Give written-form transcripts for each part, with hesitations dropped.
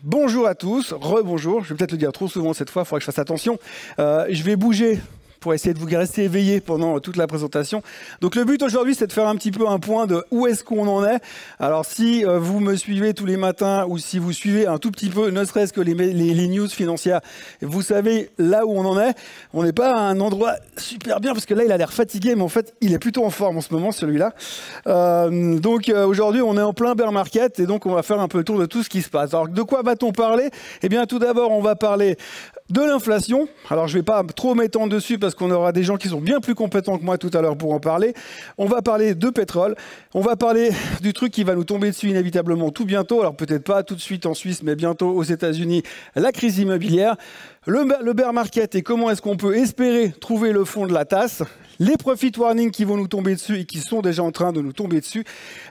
Bonjour à tous, rebonjour, je vais peut-être le dire trop souvent cette fois, il faudra que je fasse attention. Je vais bouger pour essayer de vous rester éveillé pendant toute la présentation. Donc le but aujourd'hui, c'est de faire un petit peu un point de où est-ce qu'on en est. Alors si vous me suivez tous les matins ou si vous suivez un tout petit peu, ne serait-ce que les news financières, vous savez là où on en est. On n'est pas à un endroit super bien parce que là, il a l'air fatigué, mais en fait, il est plutôt en forme en ce moment, celui-là. Donc aujourd'hui, on est en plein bear market et donc on va faire un peu le tour de tout ce qui se passe. Alors de quoi va-t-on parler? Eh bien tout d'abord, on va parler de l'inflation. Alors je ne vais pas trop m'étendre dessus parce qu'on aura des gens qui sont bien plus compétents que moi tout à l'heure pour en parler. On va parler de pétrole. On va parler du truc qui va nous tomber dessus inévitablement tout bientôt. Alors peut-être pas tout de suite en Suisse, mais bientôt aux États-Unis, la crise immobilière. Le bear market et comment est-ce qu'on peut espérer trouver le fond de la tasse. Les profit warnings qui vont nous tomber dessus et qui sont déjà en train de nous tomber dessus.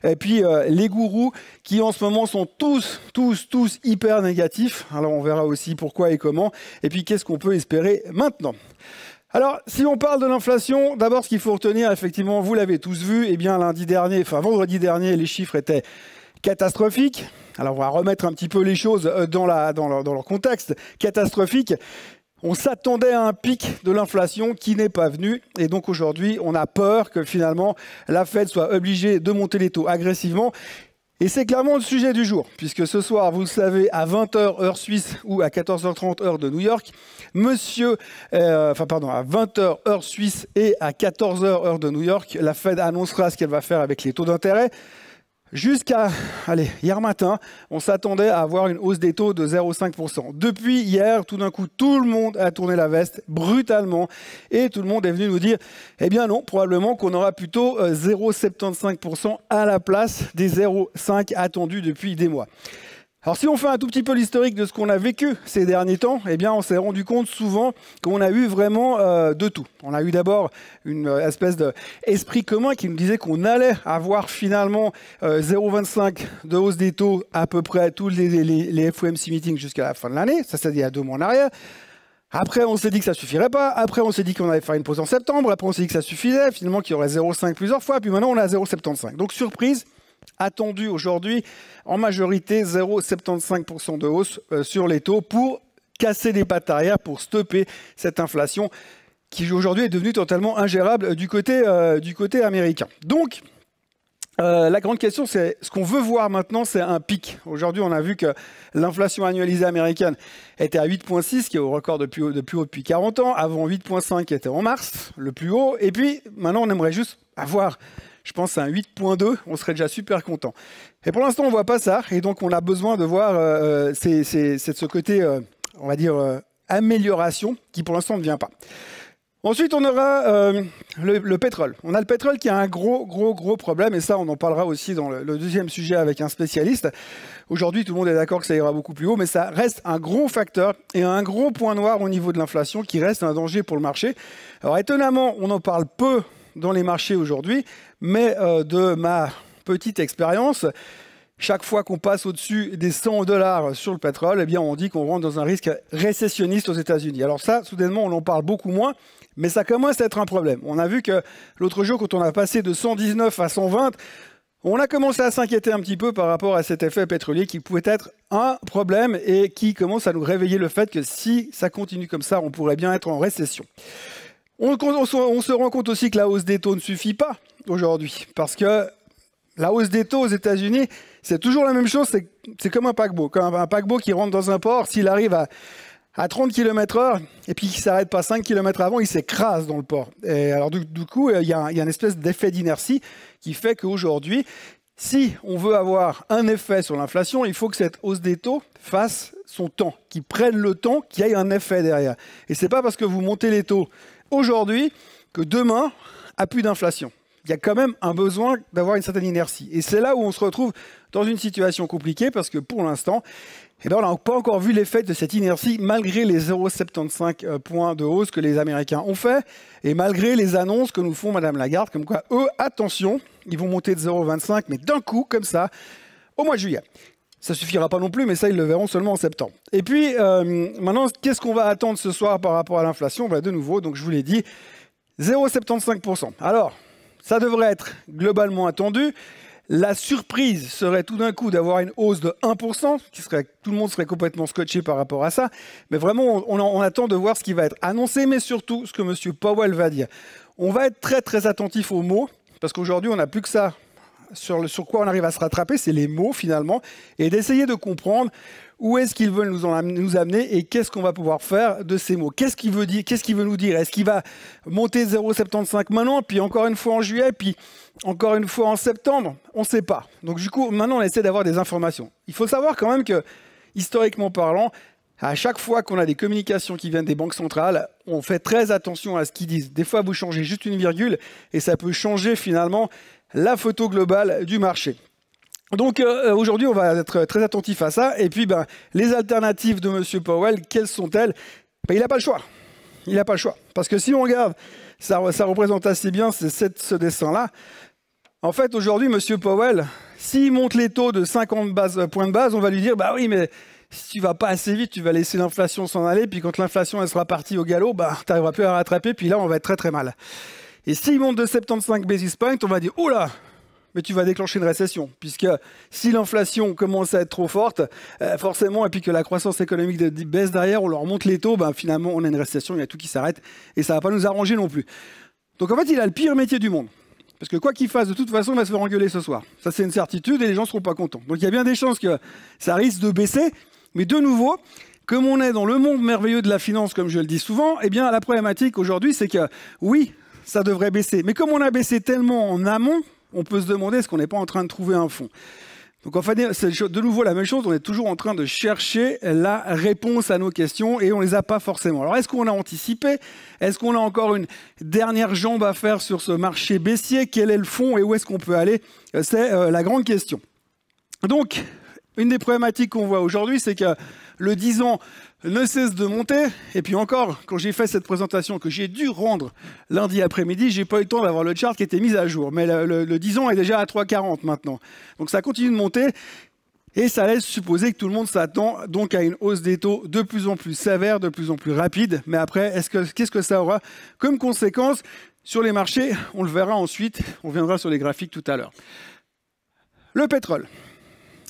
Et puis les gourous qui en ce moment sont tous hyper négatifs. Alors on verra aussi pourquoi et comment. Et puis qu'est-ce qu'on peut espérer maintenant. Alors, si on parle de l'inflation, d'abord ce qu'il faut retenir, effectivement, vous l'avez tous vu, eh bien vendredi dernier, les chiffres étaient catastrophiques. Alors on va remettre un petit peu les choses dans leur contexte. Catastrophique. On s'attendait à un pic de l'inflation qui n'est pas venu. Et donc aujourd'hui, on a peur que finalement la Fed soit obligée de monter les taux agressivement. Et c'est clairement le sujet du jour, puisque ce soir, vous le savez, à 20h heure suisse ou à 14h30 heure de New York, à 20h heure suisse et à 14h heure de New York, la Fed annoncera ce qu'elle va faire avec les taux d'intérêt. Jusqu'à, hier matin, on s'attendait à avoir une hausse des taux de 0,5%. Depuis hier, tout d'un coup, tout le monde a tourné la veste brutalement et tout le monde est venu nous dire, eh bien non, probablement qu'on aura plutôt 0,75% à la place des 0,5 attendus depuis des mois. Alors si on fait un tout petit peu l'historique de ce qu'on a vécu ces derniers temps, eh bien on s'est rendu compte souvent qu'on a eu vraiment de tout. On a eu d'abord une espèce d'esprit commun qui nous disait qu'on allait avoir finalement 0,25 de hausse des taux à peu près à tous les FOMC meetings jusqu'à la fin de l'année. Ça s'est dit il y a 2 mois en arrière. Après, on s'est dit que ça suffirait pas. Après, on s'est dit qu'on allait faire une pause en septembre. Après, on s'est dit que ça suffisait. Finalement, qu'il y aurait 0,5 plusieurs fois. Puis maintenant, on est à 0,75. Donc, surprise. Attendu aujourd'hui, en majorité, 0,75% de hausse sur les taux pour casser les pattes arrière, pour stopper cette inflation qui aujourd'hui est devenue totalement ingérable du côté américain. Donc, la grande question, c'est ce qu'on veut voir maintenant, c'est un pic. Aujourd'hui, on a vu que l'inflation annualisée américaine était à 8,6, qui est au record de plus haut depuis 40 ans. Avant 8,5, qui était en mars, le plus haut. Et puis, maintenant, on aimerait juste avoir... Je pense à un 8,2, on serait déjà super content. Et pour l'instant, on ne voit pas ça. Et donc, on a besoin de voir ce côté, on va dire, amélioration qui, pour l'instant, ne vient pas. Ensuite, on aura le pétrole. On a le pétrole qui a un gros problème. Et ça, on en parlera aussi dans le deuxième sujet avec un spécialiste. Aujourd'hui, tout le monde est d'accord que ça ira beaucoup plus haut. Mais ça reste un gros facteur et un gros point noir au niveau de l'inflation qui reste un danger pour le marché. Alors, étonnamment, on en parle peu dans les marchés aujourd'hui, mais de ma petite expérience, chaque fois qu'on passe au-dessus des $100 sur le pétrole, eh bien on dit qu'on rentre dans un risque récessionniste aux États-Unis. Alors ça, soudainement, on en parle beaucoup moins, mais ça commence à être un problème. On a vu que l'autre jour, quand on a passé de 119 à 120, on a commencé à s'inquiéter un petit peu par rapport à cet effet pétrolier qui pouvait être un problème et qui commence à nous réveiller le fait que si ça continue comme ça, on pourrait bien être en récession. On se rend compte aussi que la hausse des taux ne suffit pas aujourd'hui, parce que la hausse des taux aux États-Unis, c'est toujours la même chose, c'est comme un paquebot. Comme un paquebot qui rentre dans un port, s'il arrive à 30 km/h et puis qu'il ne s'arrête pas 5 km avant, il s'écrase dans le port. Et alors du coup, il y a une espèce d'effet d'inertie qui fait qu'aujourd'hui, si on veut avoir un effet sur l'inflation, il faut que cette hausse des taux fasse son temps, qu'il prenne le temps, qu'il y ait un effet derrière. Et ce n'est pas parce que vous montez les taux aujourd'hui que demain, à plus d'inflation. Il y a quand même un besoin d'avoir une certaine inertie. Et c'est là où on se retrouve dans une situation compliquée parce que pour l'instant, on n'a pas encore vu l'effet de cette inertie malgré les 0,75 points de hausse que les Américains ont fait et malgré les annonces que nous font Madame Lagarde, comme quoi eux, attention, ils vont monter de 0,25 mais d'un coup, comme ça, au mois de juillet. Ça ne suffira pas non plus, mais ça, ils le verront seulement en septembre. Et puis, maintenant, qu'est-ce qu'on va attendre ce soir par rapport à l'inflation? De nouveau, donc je vous l'ai dit, 0,75%. Alors, ça devrait être globalement attendu. La surprise serait tout d'un coup d'avoir une hausse de 1%, tout le monde serait complètement scotché par rapport à ça. Mais vraiment, on attend de voir ce qui va être annoncé, mais surtout ce que M. Powell va dire. On va être très très attentif aux mots, parce qu'aujourd'hui, on n'a plus que ça sur quoi on arrive à se rattraper, c'est les mots finalement, et d'essayer de comprendre où est-ce qu'ils veulent nous amener et qu'est-ce qu'on va pouvoir faire de ces mots. Qu'est-ce qu'il veut dire, qu'est-ce qu'il veut nous dire? Est-ce qu'il va monter 0,75 maintenant, puis encore une fois en juillet, puis encore une fois en septembre? On ne sait pas. Donc du coup, maintenant, on essaie d'avoir des informations. Il faut savoir quand même que, historiquement parlant, à chaque fois qu'on a des communications qui viennent des banques centrales, on fait très attention à ce qu'ils disent. Des fois, vous changez juste une virgule et ça peut changer finalement la photo globale du marché. Donc aujourd'hui, on va être très attentif à ça. Et puis, les alternatives de M. Powell, quelles sont-elles? Il n'a pas le choix. Il n'a pas le choix. Parce que si on regarde, ça représente assez bien ce dessin-là. En fait, aujourd'hui, M. Powell, s'il monte les taux de 50 points de base, on va lui dire, bah oui, mais si tu vas pas assez vite, tu vas laisser l'inflation s'en aller. Puis quand l'inflation elle sera partie au galop, tu n'arriveras plus à la rattraper. Puis là, on va être très très mal. Et s'il monte de 75 basis points, on va dire, oh là, mais tu vas déclencher une récession, puisque si l'inflation commence à être trop forte, forcément, et puis que la croissance économique baisse derrière, on leur monte les taux, finalement, on a une récession, il y a tout qui s'arrête, et ça ne va pas nous arranger non plus. Donc en fait, il a le pire métier du monde. Parce que quoi qu'il fasse, de toute façon, il va se faire engueuler ce soir. Ça, c'est une certitude, et les gens ne seront pas contents. Donc il y a bien des chances que ça risque de baisser, mais de nouveau, comme on est dans le monde merveilleux de la finance, comme je le dis souvent, eh bien, la problématique aujourd'hui, c'est que, oui, ça devrait baisser. Mais comme on a baissé tellement en amont, on peut se demander est-ce qu'on n'est pas en train de trouver un fond. Donc en fait, c'est de nouveau la même chose, on est toujours en train de chercher la réponse à nos questions et on ne les a pas forcément. Alors est-ce qu'on a anticipé? Est-ce qu'on a encore une dernière jambe à faire sur ce marché baissier? Quel est le fond et où est-ce qu'on peut aller? C'est la grande question. Donc, une des problématiques qu'on voit aujourd'hui, c'est que le 10 ans ne cesse de monter. Et puis encore, quand j'ai fait cette présentation que j'ai dû rendre lundi après-midi, j'ai pas eu le temps d'avoir le chart qui était mis à jour. Mais le 10 ans est déjà à 3,40 maintenant. Donc ça continue de monter. Et ça laisse supposer que tout le monde s'attend donc à une hausse des taux de plus en plus sévère, de plus en plus rapide. Mais après, qu'est-ce que ça aura comme conséquence sur les marchés? On le verra ensuite. On viendra sur les graphiques tout à l'heure. Le pétrole.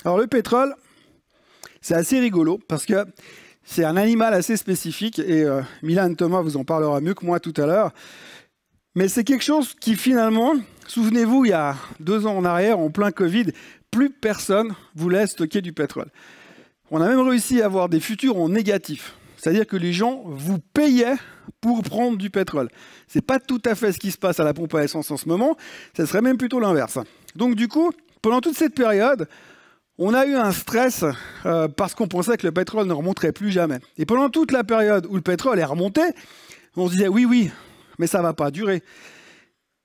Alors le pétrole, c'est assez rigolo parce que c'est un animal assez spécifique et Milan Thomas vous en parlera mieux que moi tout à l'heure. Mais c'est quelque chose qui finalement, souvenez-vous, il y a 2 ans en arrière, en plein Covid, plus personne voulait stocker du pétrole. On a même réussi à avoir des futurs en négatif. C'est-à-dire que les gens vous payaient pour prendre du pétrole. Ce n'est pas tout à fait ce qui se passe à la pompe à essence en ce moment, ça serait même plutôt l'inverse. Donc du coup, pendant toute cette période, on a eu un stress parce qu'on pensait que le pétrole ne remonterait plus jamais. Et pendant toute la période où le pétrole est remonté, on se disait oui, mais ça ne va pas durer.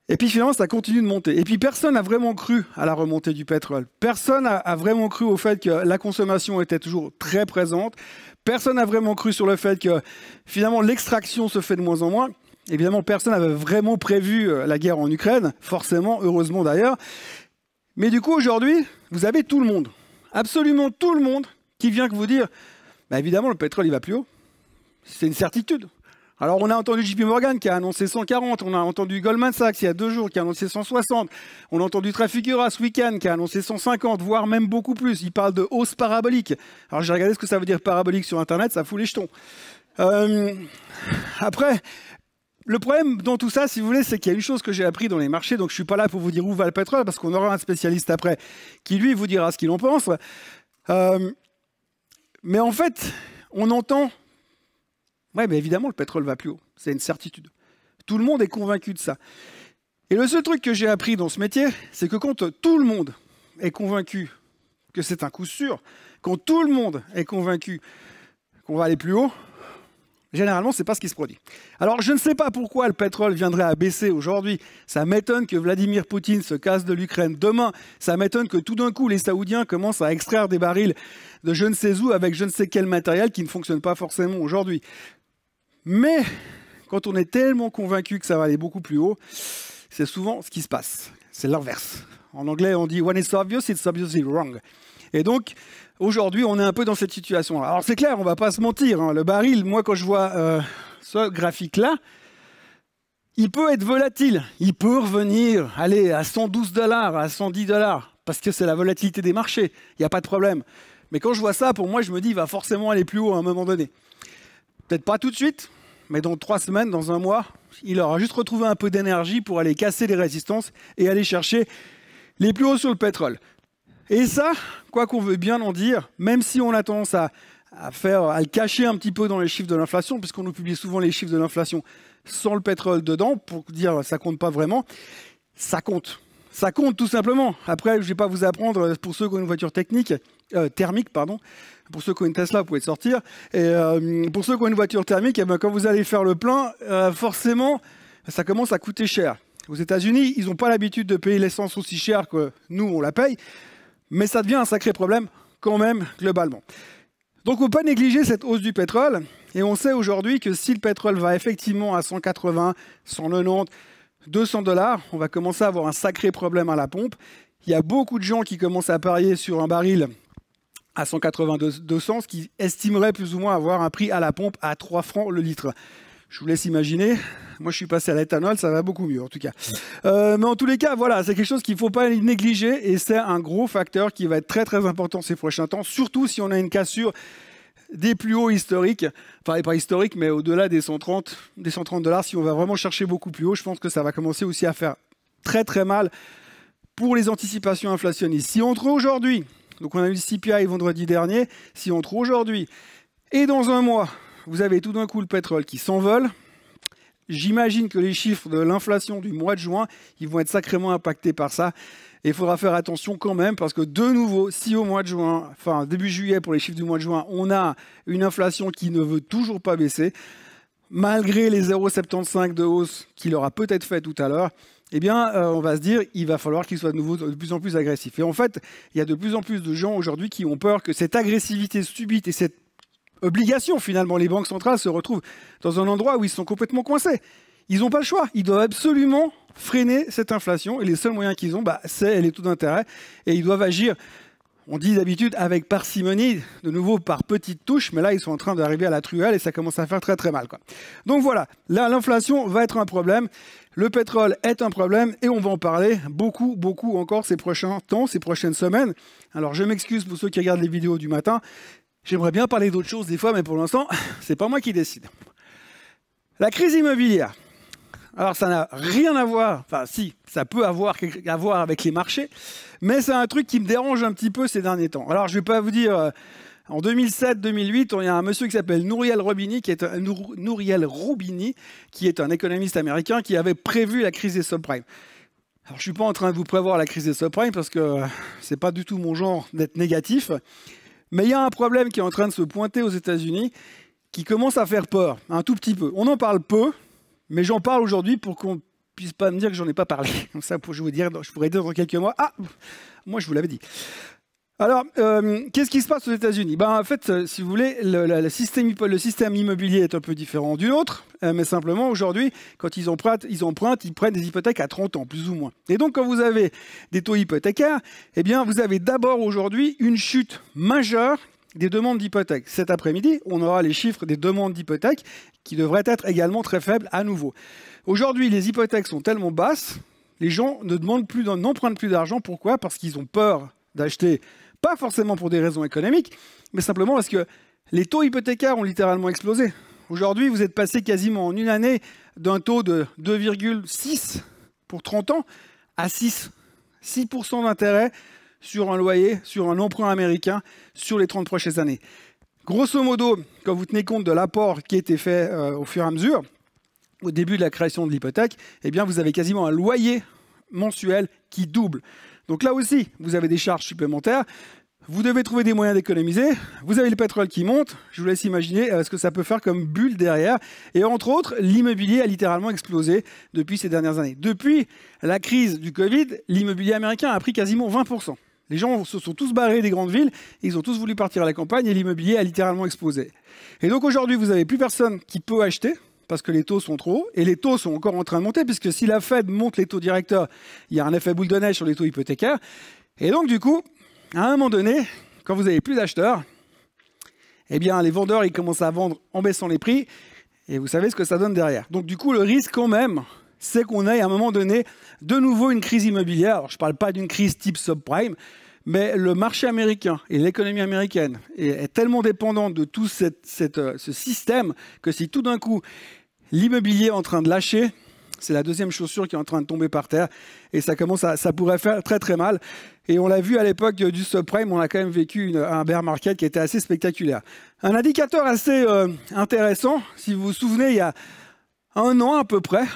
Et puis finalement, ça continue de monter. Et puis personne n'a vraiment cru à la remontée du pétrole. Personne n'a vraiment cru au fait que la consommation était toujours très présente. Personne n'a vraiment cru sur le fait que finalement l'extraction se fait de moins en moins. Évidemment, personne n'avait vraiment prévu la guerre en Ukraine, forcément, heureusement d'ailleurs. Mais du coup, aujourd'hui, vous avez tout le monde. Absolument tout le monde qui vient que vous dire évidemment le pétrole il va plus haut, c'est une certitude. Alors on a entendu JP Morgan qui a annoncé 140, on a entendu Goldman Sachs il y a 2 jours qui a annoncé 160, on a entendu Trafigura ce week-end qui a annoncé 150, voire même beaucoup plus. Il parle de hausse parabolique. Alors j'ai regardé ce que ça veut dire parabolique sur internet, ça fout les jetons. Après, le problème dans tout ça, si vous voulez, c'est qu'il y a une chose que j'ai appris dans les marchés, donc je ne suis pas là pour vous dire où va le pétrole, parce qu'on aura un spécialiste après qui, lui, vous dira ce qu'il en pense. Mais en fait, on entend, mais évidemment, le pétrole va plus haut, c'est une certitude. Tout le monde est convaincu de ça. Et le seul truc que j'ai appris dans ce métier, c'est que quand tout le monde est convaincu que c'est un coup sûr, quand tout le monde est convaincu qu'on va aller plus haut, généralement, ce n'est pas ce qui se produit. Alors, je ne sais pas pourquoi le pétrole viendrait à baisser aujourd'hui. Ça m'étonne que Vladimir Poutine se casse de l'Ukraine demain. Ça m'étonne que tout d'un coup, les Saoudiens commencent à extraire des barils de je ne sais où avec je ne sais quel matériel qui ne fonctionne pas forcément aujourd'hui. Mais quand on est tellement convaincu que ça va aller beaucoup plus haut, c'est souvent ce qui se passe. C'est l'inverse. En anglais, on dit « when it's obviously wrong ». Et donc, aujourd'hui, on est un peu dans cette situation-là. Alors c'est clair, on ne va pas se mentir. Hein. Le baril, moi, quand je vois ce graphique-là, il peut être volatile. Il peut revenir, aller à $112, à $110. parce que c'est la volatilité des marchés, il n'y a pas de problème. Mais quand je vois ça, pour moi, je me dis, il va forcément aller plus haut à un moment donné. Peut-être pas tout de suite, mais dans 3 semaines, dans un mois, il aura juste retrouvé un peu d'énergie pour aller casser les résistances et aller chercher les plus hauts sur le pétrole. Et ça, quoi qu'on veut bien en dire, même si on a tendance à le cacher un petit peu dans les chiffres de l'inflation, puisqu'on nous publie souvent les chiffres de l'inflation sans le pétrole dedans, pour dire ça compte pas vraiment, ça compte. Ça compte tout simplement. Après, je ne vais pas vous apprendre, pour ceux qui ont une voiture thermique, pour ceux qui ont une Tesla, vous pouvez sortir. Et pour ceux qui ont une voiture thermique, eh ben, quand vous allez faire le plein, forcément, ça commence à coûter cher. Aux États-Unis, ils n'ont pas l'habitude de payer l'essence aussi cher que nous, on la paye. Mais ça devient un sacré problème quand même, globalement. Donc, il ne faut pas négliger cette hausse du pétrole. Et on sait aujourd'hui que si le pétrole va effectivement à 180, 190, 200 $, on va commencer à avoir un sacré problème à la pompe. Il y a beaucoup de gens qui commencent à parier sur un baril à 180, 200, ce qui estimerait plus ou moins avoir un prix à la pompe à 3 francs le litre. Je vous laisse imaginer. Moi, je suis passé à l'éthanol, ça va beaucoup mieux en tout cas. Mais en tous les cas, voilà, c'est quelque chose qu'il ne faut pas négliger et c'est un gros facteur qui va être très très important ces prochains temps, surtout si on a une cassure des plus hauts historiques, enfin pas historiques, mais au-delà des 130 $. Si on va vraiment chercher beaucoup plus haut, je pense que ça va commencer aussi à faire très très mal pour les anticipations inflationnistes. Si entre aujourd'hui, donc on a eu le CPI vendredi dernier, si entre aujourd'hui et dans un mois, vous avez tout d'un coup le pétrole qui s'envole, j'imagine que les chiffres de l'inflation du mois de juin, ils vont être sacrément impactés par ça. Et il faudra faire attention quand même parce que de nouveau, si au mois de juin, enfin début juillet pour les chiffres du mois de juin, on a une inflation qui ne veut toujours pas baisser, malgré les 0,75 de hausse qu'il aura peut-être fait tout à l'heure, eh bien, on va se dire il va falloir qu'il soit de nouveau de plus en plus agressif. Et en fait, il y a de plus en plus de gens aujourd'hui qui ont peur que cette agressivité subite et cette obligation, finalement, les banques centrales se retrouvent dans un endroit où ils sont complètement coincés. Ils n'ont pas le choix. Ils doivent absolument freiner cette inflation. Et les seuls moyens qu'ils ont, c'est les taux d'intérêt. Et ils doivent agir, on dit d'habitude, avec parcimonie, de nouveau par petites touches. Mais là, ils sont en train d'arriver à la truelle et ça commence à faire très très mal, quoi. Donc voilà, là, l'inflation va être un problème. Le pétrole est un problème et on va en parler beaucoup, beaucoup encore ces prochains temps, ces prochaines semaines. Alors, je m'excuse pour ceux qui regardent les vidéos du matin. J'aimerais bien parler d'autres choses des fois, mais pour l'instant, c'est pas moi qui décide. La crise immobilière. Alors, ça n'a rien à voir, enfin si, ça peut avoir à voir avec les marchés, mais c'est un truc qui me dérange un petit peu ces derniers temps. Alors, je ne vais pas vous dire, en 2007-2008, il y a un monsieur qui s'appelle Nouriel Roubini, qui est un économiste américain qui avait prévu la crise des subprimes. Alors, je ne suis pas en train de vous prévoir la crise des subprimes parce que ce n'est pas du tout mon genre d'être négatif, mais il y a un problème qui est en train de se pointer aux États-Unis qui commence à faire peur, un tout petit peu. On en parle peu, mais j'en parle aujourd'hui pour qu'on ne puisse pas me dire que j'en ai pas parlé. Comme ça, je pourrais dire dans quelques mois, ah, moi je vous l'avais dit. Alors, qu'est-ce qui se passe aux États-Unis? En fait, si vous voulez, le système immobilier est un peu différent du nôtre, mais simplement aujourd'hui, quand ils empruntent, ils prennent des hypothèques à 30 ans, plus ou moins. Et donc, quand vous avez des taux hypothécaires, eh bien, vous avez d'abord aujourd'hui une chute majeure des demandes d'hypothèques. Cet après-midi, on aura les chiffres des demandes d'hypothèques qui devraient être également très faibles à nouveau. Aujourd'hui, les hypothèques sont tellement basses, les gens n'empruntent plus d'argent. Pourquoi? Parce qu'ils ont peur d'acheter, pas forcément pour des raisons économiques, mais simplement parce que les taux hypothécaires ont littéralement explosé. Aujourd'hui, vous êtes passé quasiment en une année d'un taux de 2,6 pour 30 ans à 6% d'intérêt sur un loyer, sur un emprunt américain, sur les 30 prochaines années. Grosso modo, quand vous tenez compte de l'apport qui a été fait au fur et à mesure, au début de la création de l'hypothèque, eh bien, vous avez quasiment un loyer mensuel qui double. Donc là aussi, vous avez des charges supplémentaires. Vous devez trouver des moyens d'économiser. Vous avez le pétrole qui monte. Je vous laisse imaginer ce que ça peut faire comme bulle derrière. Et entre autres, l'immobilier a littéralement explosé depuis ces dernières années. Depuis la crise du Covid, l'immobilier américain a pris quasiment 20%. Les gens se sont tous barrés des grandes villes, ils ont tous voulu partir à la campagne et l'immobilier a littéralement explosé. Et donc aujourd'hui, vous n'avez plus personne qui peut acheter parce que les taux sont trop hauts et les taux sont encore en train de monter puisque si la Fed monte les taux directeurs, il y a un effet boule de neige sur les taux hypothécaires. Et donc du coup, à un moment donné, quand vous n'avez plus d'acheteurs, eh bien les vendeurs ils commencent à vendre en baissant les prix et vous savez ce que ça donne derrière. Donc du coup, le risque quand même, c'est qu'on ait à un moment donné de nouveau une crise immobilière. Alors, je ne parle pas d'une crise type subprime, mais le marché américain et l'économie américaine est tellement dépendante de tout ce système que si tout d'un coup l'immobilier est en train de lâcher, c'est la deuxième chaussure qui est en train de tomber par terre et ça pourrait faire très très mal. Et on l'a vu à l'époque du subprime, on a quand même vécu un bear market qui était assez spectaculaire. Un indicateur assez intéressant, si vous vous souvenez, il y a un an à peu près,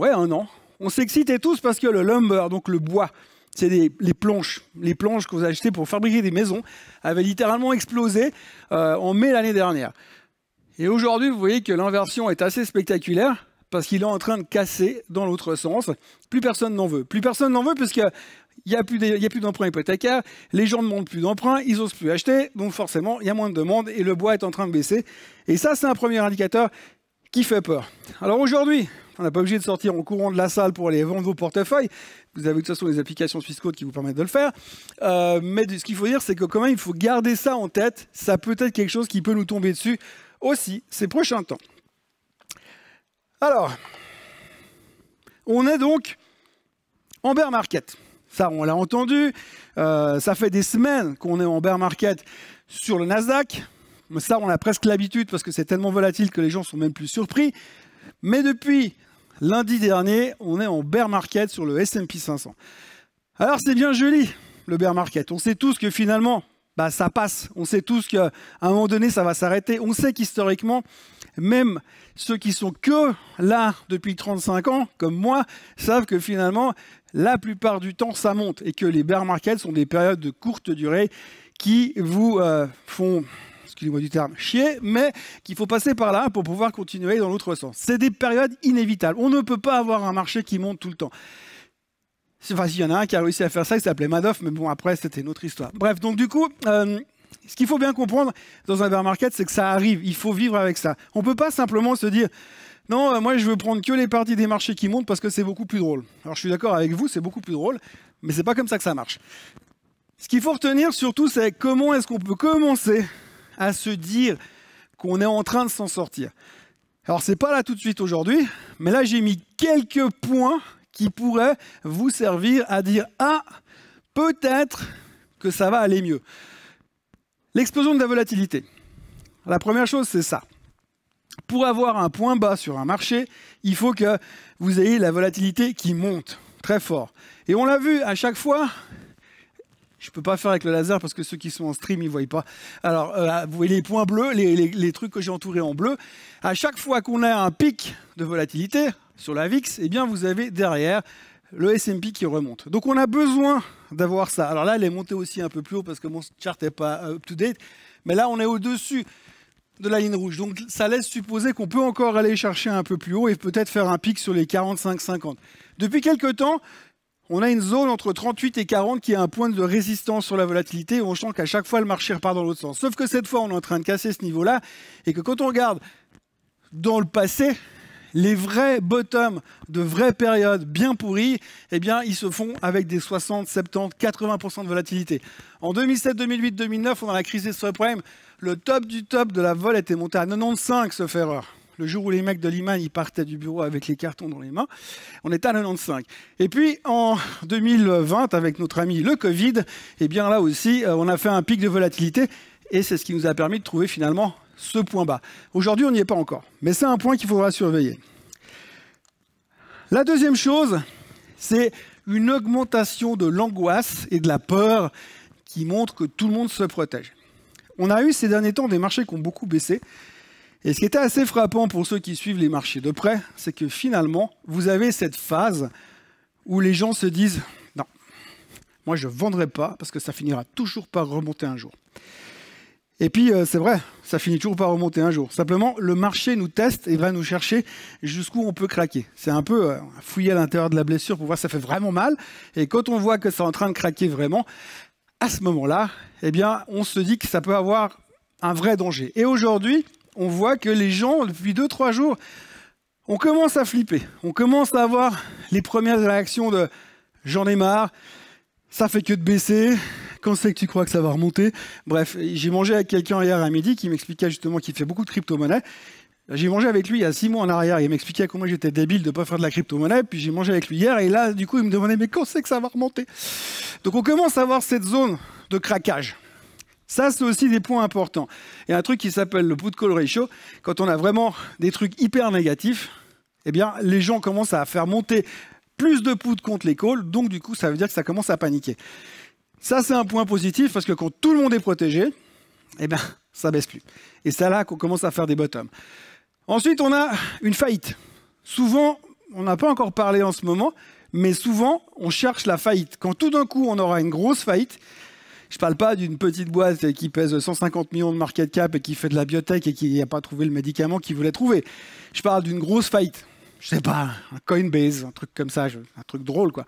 un an, on s'excitait tous parce que le lumber, donc le bois, c'est les planches que vous achetez pour fabriquer des maisons, avaient littéralement explosé en mai l'année dernière. Et aujourd'hui, vous voyez que l'inversion est assez spectaculaire parce qu'il est en train de casser dans l'autre sens. Plus personne n'en veut. Plus personne n'en veut puisqu'il n'y a plus d'emprunts hypothécaires, les gens ne demandent plus d'emprunts, ils n'osent plus acheter, donc forcément, il y a moins de demandes et le bois est en train de baisser. Et ça, c'est un premier indicateur qui fait peur. Alors aujourd'hui, on n'a pas obligé de sortir en courant de la salle pour aller vendre vos portefeuilles. Vous avez de toute façon les applications Swissquote qui vous permettent de le faire. Mais ce qu'il faut dire, c'est que quand même, il faut garder ça en tête. Ça peut être quelque chose qui peut nous tomber dessus aussi ces prochains temps. Alors, on est donc en bear market. Ça, on l'a entendu. Ça fait des semaines qu'on est en bear market sur le Nasdaq. Ça, on a presque l'habitude parce que c'est tellement volatile que les gens sont même plus surpris. Mais depuis lundi dernier, on est en bear market sur le S&P 500. Alors, c'est bien joli, le bear market. On sait tous que finalement, ça passe. On sait tous qu'à un moment donné, ça va s'arrêter. On sait qu'historiquement, même ceux qui sont que là depuis 35 ans, comme moi, savent que finalement, la plupart du temps, ça monte et que les bear markets sont des périodes de courte durée qui vous font, excusez-moi du terme, chier, mais qu'il faut passer par là pour pouvoir continuer dans l'autre sens. C'est des périodes inévitables. On ne peut pas avoir un marché qui monte tout le temps. Enfin, s'il y en a un qui a réussi à faire ça, il s'appelait Madoff, mais bon, après, c'était une autre histoire. Bref, donc du coup, ce qu'il faut bien comprendre dans un bear market, c'est que ça arrive. Il faut vivre avec ça. On ne peut pas simplement se dire « Non, moi, je veux prendre que les parties des marchés qui montent parce que c'est beaucoup plus drôle. » Alors, je suis d'accord avec vous, c'est beaucoup plus drôle, mais ce n'est pas comme ça que ça marche. Ce qu'il faut retenir surtout, c'est comment est-ce qu'on peut commencer à se dire qu'on est en train de s'en sortir. Alors, ce n'est pas là tout de suite aujourd'hui, mais là, j'ai mis quelques points qui pourraient vous servir à dire « Ah, peut-être que ça va aller mieux ». L'explosion de la volatilité. La première chose, c'est ça. Pour avoir un point bas sur un marché, il faut que vous ayez la volatilité qui monte très fort. Et on l'a vu à chaque fois. Je ne peux pas faire avec le laser parce que ceux qui sont en stream, ils ne voient pas. Alors, vous voyez les points bleus, les trucs que j'ai entourés en bleu. À chaque fois qu'on a un pic de volatilité sur la VIX, eh bien, vous avez derrière le S&P qui remonte. Donc, on a besoin d'avoir ça. Alors là, elle est montée aussi un peu plus haut parce que mon chart n'est pas up-to-date. Mais là, on est au-dessus de la ligne rouge. Donc, ça laisse supposer qu'on peut encore aller chercher un peu plus haut et peut-être faire un pic sur les 45-50. Depuis quelques temps, on a une zone entre 38 et 40 qui est un point de résistance sur la volatilité où on sent qu'à chaque fois, le marché repart dans l'autre sens. Sauf que cette fois, on est en train de casser ce niveau-là et que quand on regarde dans le passé, les vrais bottoms de vraies périodes bien pourries, eh bien, ils se font avec des 60, 70, 80% de volatilité. En 2007, 2008, 2009, on a la crise des subprimes, le top du top de la vol était monté à 95, sauf erreur. Le jour où les mecs de Lehman, ils partaient du bureau avec les cartons dans les mains, on était à 95. Et puis, en 2020, avec notre ami le Covid, eh bien là aussi, on a fait un pic de volatilité et c'est ce qui nous a permis de trouver finalement ce point bas. Aujourd'hui, on n'y est pas encore, mais c'est un point qu'il faudra surveiller. La deuxième chose, c'est une augmentation de l'angoisse et de la peur qui montre que tout le monde se protège. On a eu ces derniers temps des marchés qui ont beaucoup baissé. Et ce qui était assez frappant pour ceux qui suivent les marchés de près, c'est que finalement, vous avez cette phase où les gens se disent « Non, moi je ne vendrai pas parce que ça finira toujours par remonter un jour. » Et puis, c'est vrai, ça finit toujours par remonter un jour. Simplement, le marché nous teste et va nous chercher jusqu'où on peut craquer. C'est un peu fouiller à l'intérieur de la blessure pour voir si ça fait vraiment mal. Et quand on voit que c'est en train de craquer vraiment, à ce moment-là, eh bien, on se dit que ça peut avoir un vrai danger. Et aujourd'hui, on voit que les gens, depuis 2-3 jours, on commence à flipper. On commence à avoir les premières réactions de « j'en ai marre », ça fait que de baisser, quand c'est que tu crois que ça va remonter. Bref, j'ai mangé avec quelqu'un hier à midi qui m'expliquait justement qu'il fait beaucoup de crypto-monnaies. J'ai mangé avec lui il y a 6 mois en arrière. Il m'expliquait comment j'étais débile de ne pas faire de la crypto-monnaie. Puis j'ai mangé avec lui hier. Et là, du coup, il me demandait, mais quand c'est que ça va remonter? Donc on commence à avoir cette zone de craquage. Ça, c'est aussi des points importants. Il y a un truc qui s'appelle le put-call ratio. Quand on a vraiment des trucs hyper négatifs, eh bien, les gens commencent à faire monter plus de put contre les calls. Donc, du coup, ça veut dire que ça commence à paniquer. Ça, c'est un point positif parce que quand tout le monde est protégé, eh bien, ça baisse plus. Et c'est là qu'on commence à faire des bottoms. Ensuite, on a une faillite. Souvent, on n'a pas encore parlé en ce moment, mais souvent, on cherche la faillite. Quand tout d'un coup, on aura une grosse faillite, je ne parle pas d'une petite boîte qui pèse 150 millions de market cap et qui fait de la biotech et qui n'a pas trouvé le médicament qu'il voulait trouver. Je parle d'une grosse faillite. Je sais pas, un Coinbase, un truc comme ça, un truc drôle, quoi.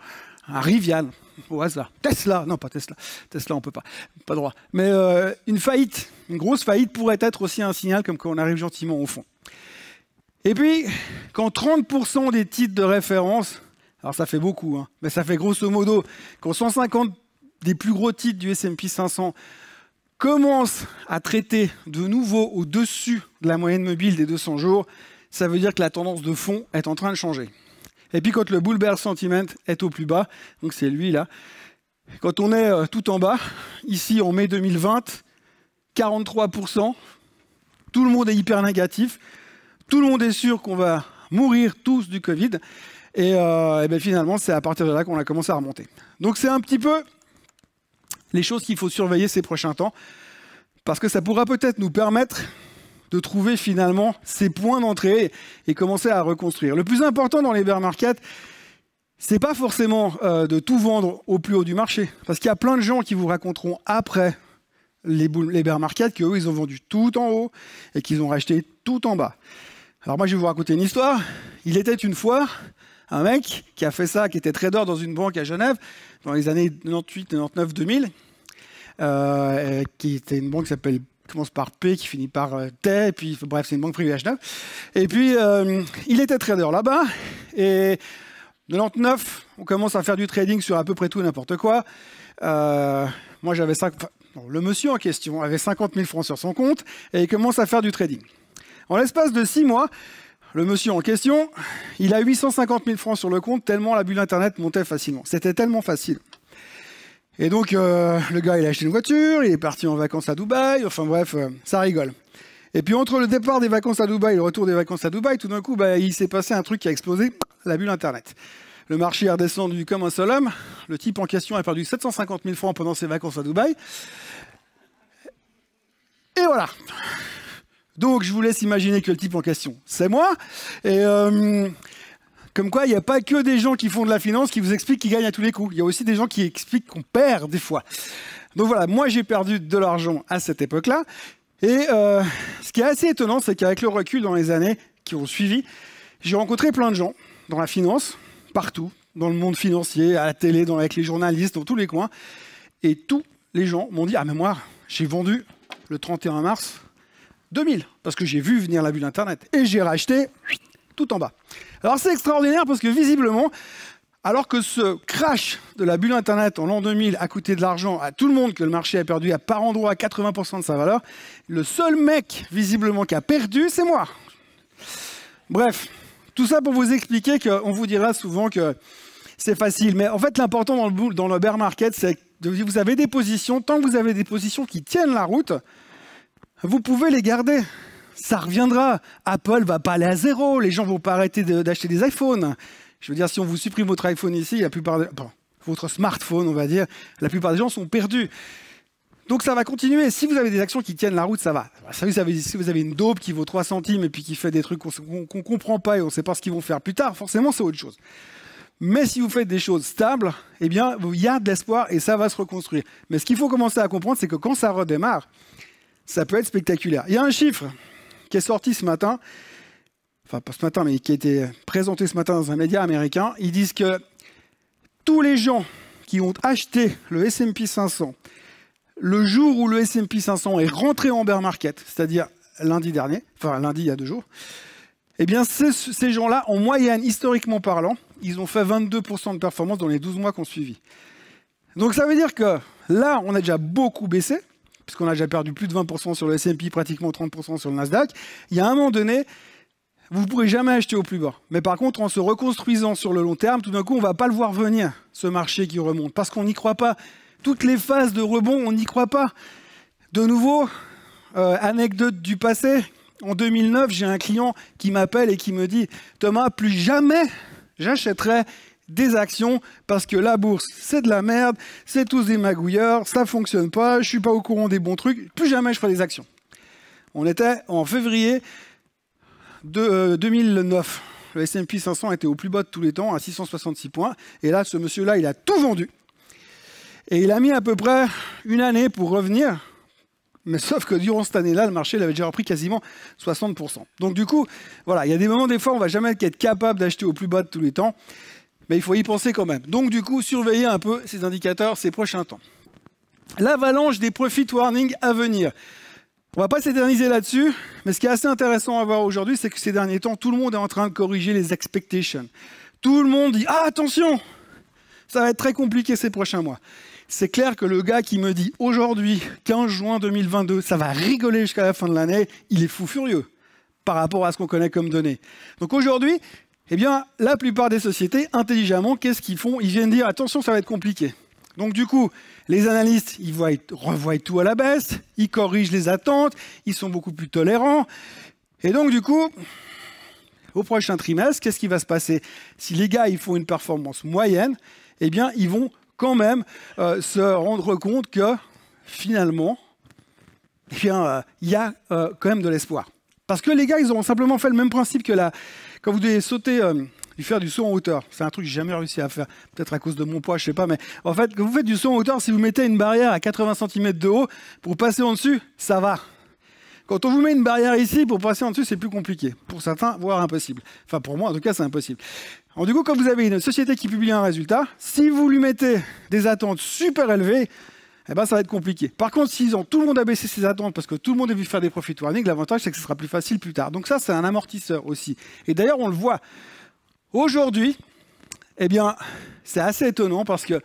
Un Rivian, au hasard. Tesla, non pas Tesla. Tesla, on peut pas droit. Mais une faillite, une grosse faillite pourrait être aussi un signal comme quand on arrive gentiment au fond. Et puis, quand 30% des titres de référence, alors ça fait beaucoup, hein, mais ça fait grosso modo, quand 150 des plus gros titres du S&P 500 commencent à traiter de nouveau au-dessus de la moyenne mobile des 200 jours, ça veut dire que la tendance de fond est en train de changer. Et puis quand le bull bear sentiment est au plus bas, donc c'est lui là, quand on est tout en bas, ici en mai 2020, 43%, tout le monde est hyper négatif, tout le monde est sûr qu'on va mourir tous du Covid, et bien finalement c'est à partir de là qu'on a commencé à remonter. Donc c'est un petit peu les choses qu'il faut surveiller ces prochains temps, parce que ça pourra peut-être nous permettre de trouver finalement ces points d'entrée et commencer à reconstruire. Le plus important dans les bear markets, c'est pas forcément de tout vendre au plus haut du marché, parce qu'il y a plein de gens qui vous raconteront après les bear markets qu'eux, ils ont vendu tout en haut et qu'ils ont racheté tout en bas. Alors moi, je vais vous raconter une histoire. Il était une fois un mec qui a fait ça, qui était trader dans une banque à Genève dans les années 98, 99, 2000, qui était une banque qui commence par P, qui finit par T, et puis bref, c'est une banque privée à Genève. Et puis, il était trader là-bas, et 99, on commence à faire du trading sur à peu près tout et n'importe quoi. Moi, j'avais ça. Le monsieur en question avait 50 000 francs sur son compte, et il commence à faire du trading. En l'espace de 6 mois, le monsieur en question, il a 850 000 francs sur le compte, tellement la bulle Internet montait facilement. C'était tellement facile. Et donc, le gars, il a acheté une voiture, il est parti en vacances à Dubaï, enfin bref, ça rigole. Et puis, entre le départ des vacances à Dubaï et le retour des vacances à Dubaï, tout d'un coup, il s'est passé un truc qui a explosé, la bulle Internet. Le marché est redescendu comme un seul homme, le type en question a perdu 750 000 francs pendant ses vacances à Dubaï. Et voilà. Donc, je vous laisse imaginer que le type en question, c'est moi. Et comme quoi, il n'y a pas que des gens qui font de la finance qui vous expliquent qu'ils gagnent à tous les coups. Il y a aussi des gens qui expliquent qu'on perd des fois. Donc voilà, moi j'ai perdu de l'argent à cette époque-là. Et ce qui est assez étonnant, c'est qu'avec le recul dans les années qui ont suivi, j'ai rencontré plein de gens dans la finance, partout, dans le monde financier, à la télé, avec les journalistes, dans tous les coins. Et tous les gens m'ont dit « Ah mais moi, j'ai vendu le 31 mars 2000, parce que j'ai vu venir la bulle Internet. Et j'ai racheté tout en bas. » Alors c'est extraordinaire parce que visiblement, alors que ce crash de la bulle Internet en l'an 2000 a coûté de l'argent à tout le monde, que le marché a perdu à par endroit 80% de sa valeur, le seul mec visiblement qui a perdu, c'est moi. Bref, tout ça pour vous expliquer qu'on vous dira souvent que c'est facile. Mais en fait, l'important dans le bear market, c'est que vous avez des positions, tant que vous avez des positions qui tiennent la route, vous pouvez les garder. Ça reviendra. Apple va pas aller à zéro. Les gens vont pas arrêter d'acheter des iPhones. Je veux dire, si on vous supprime votre iPhone ici, votre smartphone, on va dire, la plupart des gens sont perdus. Donc ça va continuer. Si vous avez des actions qui tiennent la route, ça va. Si vous avez une dope qui vaut 3 centimes et puis qui fait des trucs qu'on comprend pas et on sait pas ce qu'ils vont faire plus tard, forcément, c'est autre chose. Mais si vous faites des choses stables, eh bien, il y a de l'espoir et ça va se reconstruire. Mais ce qu'il faut commencer à comprendre, c'est que quand ça redémarre, ça peut être spectaculaire. Il y a un chiffre qui est sorti ce matin, enfin pas ce matin, mais qui a été présenté ce matin dans un média américain. Ils disent que tous les gens qui ont acheté le S&P 500 le jour où le S&P 500 est rentré en bear market, c'est-à-dire lundi dernier, enfin lundi il y a 2 jours, eh bien ces gens-là, en moyenne, historiquement parlant, ils ont fait 22% de performance dans les 12 mois qu'on suivi. Donc ça veut dire que là, on a déjà beaucoup baissé, puisqu'on a déjà perdu plus de 20% sur le S&P, pratiquement 30% sur le Nasdaq, il y a un moment donné, vous ne pourrez jamais acheter au plus bas. Mais par contre, en se reconstruisant sur le long terme, tout d'un coup, on ne va pas le voir venir, ce marché qui remonte, parce qu'on n'y croit pas. Toutes les phases de rebond, on n'y croit pas. De nouveau, anecdote du passé, en 2009, j'ai un client qui m'appelle et qui me dit « Thomas, plus jamais j'achèterai des actions parce que la bourse, c'est de la merde, c'est tous des magouilleurs, ça ne fonctionne pas, je ne suis pas au courant des bons trucs, plus jamais je ferai des actions. » On était en février de 2009. Le S&P 500 était au plus bas de tous les temps, à 666 points. Et là, ce monsieur-là, il a tout vendu. Et il a mis à peu près une année pour revenir. Mais sauf que durant cette année-là, le marché l'avait déjà repris quasiment 60%. Donc du coup, voilà, il y a des moments, des fois, on ne va jamais être capable d'acheter au plus bas de tous les temps. Mais il faut y penser quand même. Donc du coup, surveillez un peu ces indicateurs ces prochains temps. L'avalanche des profit warnings à venir. On ne va pas s'éterniser là-dessus, mais ce qui est assez intéressant à voir aujourd'hui, c'est que ces derniers temps, tout le monde est en train de corriger les expectations. Tout le monde dit « Ah, attention, ça va être très compliqué ces prochains mois ». C'est clair que le gars qui me dit aujourd'hui, 15 juin 2022, ça va rigoler jusqu'à la fin de l'année, il est fou furieux par rapport à ce qu'on connaît comme données. Donc aujourd'hui, eh bien, la plupart des sociétés, intelligemment, qu'est-ce qu'ils font? Ils viennent dire « Attention, ça va être compliqué ». Donc du coup, les analystes, ils revoient tout à la baisse, ils corrigent les attentes, ils sont beaucoup plus tolérants. Et donc du coup, au prochain trimestre, qu'est-ce qui va se passer? Si les gars ils font une performance moyenne, eh bien ils vont quand même se rendre compte que finalement, eh bien, il y a quand même de l'espoir. Parce que les gars, ils auront simplement fait le même principe que quand vous devez sauter... faire du saut en hauteur. C'est un truc que j'ai jamais réussi à faire. Peut-être à cause de mon poids, je sais pas. Mais en fait, quand vous faites du saut en hauteur, si vous mettez une barrière à 80 cm de haut, pour passer en dessus, ça va. Quand on vous met une barrière ici, pour passer en dessus, c'est plus compliqué. Pour certains, voire impossible. Enfin, pour moi, en tout cas, c'est impossible. Alors, du coup, quand vous avez une société qui publie un résultat, si vous lui mettez des attentes super élevées, eh ben, ça va être compliqué. Par contre, tout le monde a baissé ses attentes parce que tout le monde a vu faire des profit warnings, l'avantage, c'est que ce sera plus facile plus tard. Donc ça, c'est un amortisseur aussi. Et d'ailleurs, on le voit. Aujourd'hui, eh bien, c'est assez étonnant parce que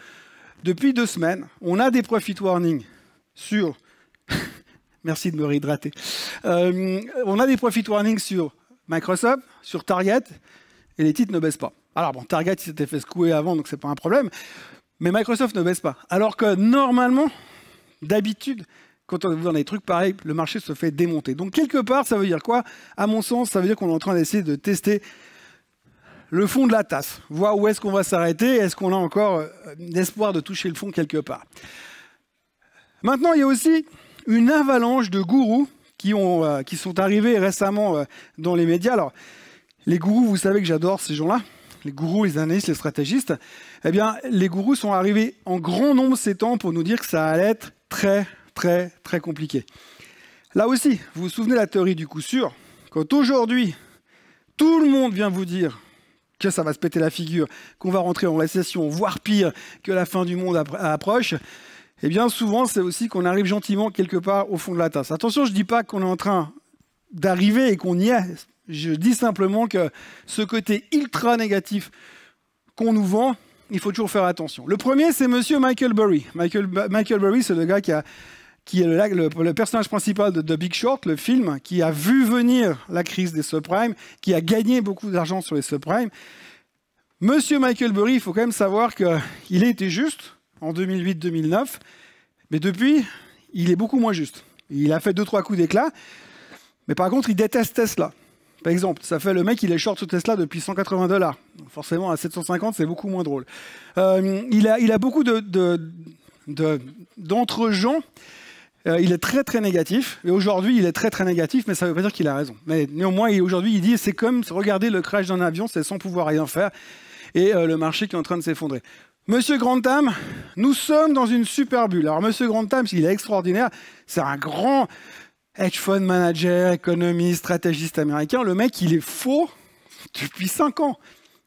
depuis 2 semaines, on a des profit warnings sur... Merci de me réhydrater. On a des profit warnings sur Microsoft, sur Target, et les titres ne baissent pas. Alors bon, Target, il s'était fait secouer avant, donc c'est pas un problème, mais Microsoft ne baisse pas. Alors que normalement, d'habitude, quand on a des trucs pareils, le marché se fait démonter. Donc quelque part, ça veut dire quoi? À mon sens, ça veut dire qu'on est en train d'essayer de tester le fond de la tasse, voir où est-ce qu'on va s'arrêter, est-ce qu'on a encore l'espoir de toucher le fond quelque part. Maintenant, il y a aussi une avalanche de gourous qui sont arrivés récemment dans les médias. Alors, les gourous, vous savez que j'adore ces gens-là, les gourous, les analystes, les stratégistes. Eh bien, les gourous sont arrivés en grand nombre ces temps pour nous dire que ça allait être très, très, très compliqué. Là aussi, vous vous souvenez de la théorie du coup sûr, quand aujourd'hui, tout le monde vient vous dire que ça va se péter la figure, qu'on va rentrer en récession, voire pire, que la fin du monde approche, eh bien souvent c'est aussi qu'on arrive gentiment quelque part au fond de la tasse. Attention, je ne dis pas qu'on est en train d'arriver et qu'on y est, je dis simplement que ce côté ultra négatif qu'on nous vend, il faut toujours faire attention. Le premier, c'est monsieur Michael Burry. Michael Burry, c'est le gars qui est le personnage principal de The Big Short, le film, qui a vu venir la crise des subprimes, qui a gagné beaucoup d'argent sur les subprimes. Monsieur Michael Burry, il faut quand même savoir qu'il a été juste en 2008-2009, mais depuis, il est beaucoup moins juste. Il a fait 2-3 coups d'éclat, mais par contre, il déteste Tesla. Par exemple, ça fait le mec, il est short sur Tesla depuis $180. Forcément, à 750, c'est beaucoup moins drôle. Il a beaucoup d'entre-gens. Il est très très négatif, et aujourd'hui il est très très négatif, mais ça ne veut pas dire qu'il a raison. Mais néanmoins, aujourd'hui il dit c'est comme regarder le crash d'un avion, c'est sans pouvoir rien faire, et le marché qui est en train de s'effondrer. Monsieur Grantham, nous sommes dans une super bulle. Alors Monsieur Grantham, il est extraordinaire, c'est un grand hedge fund manager, économiste, stratégiste américain. Le mec, il est faux depuis 5 ans.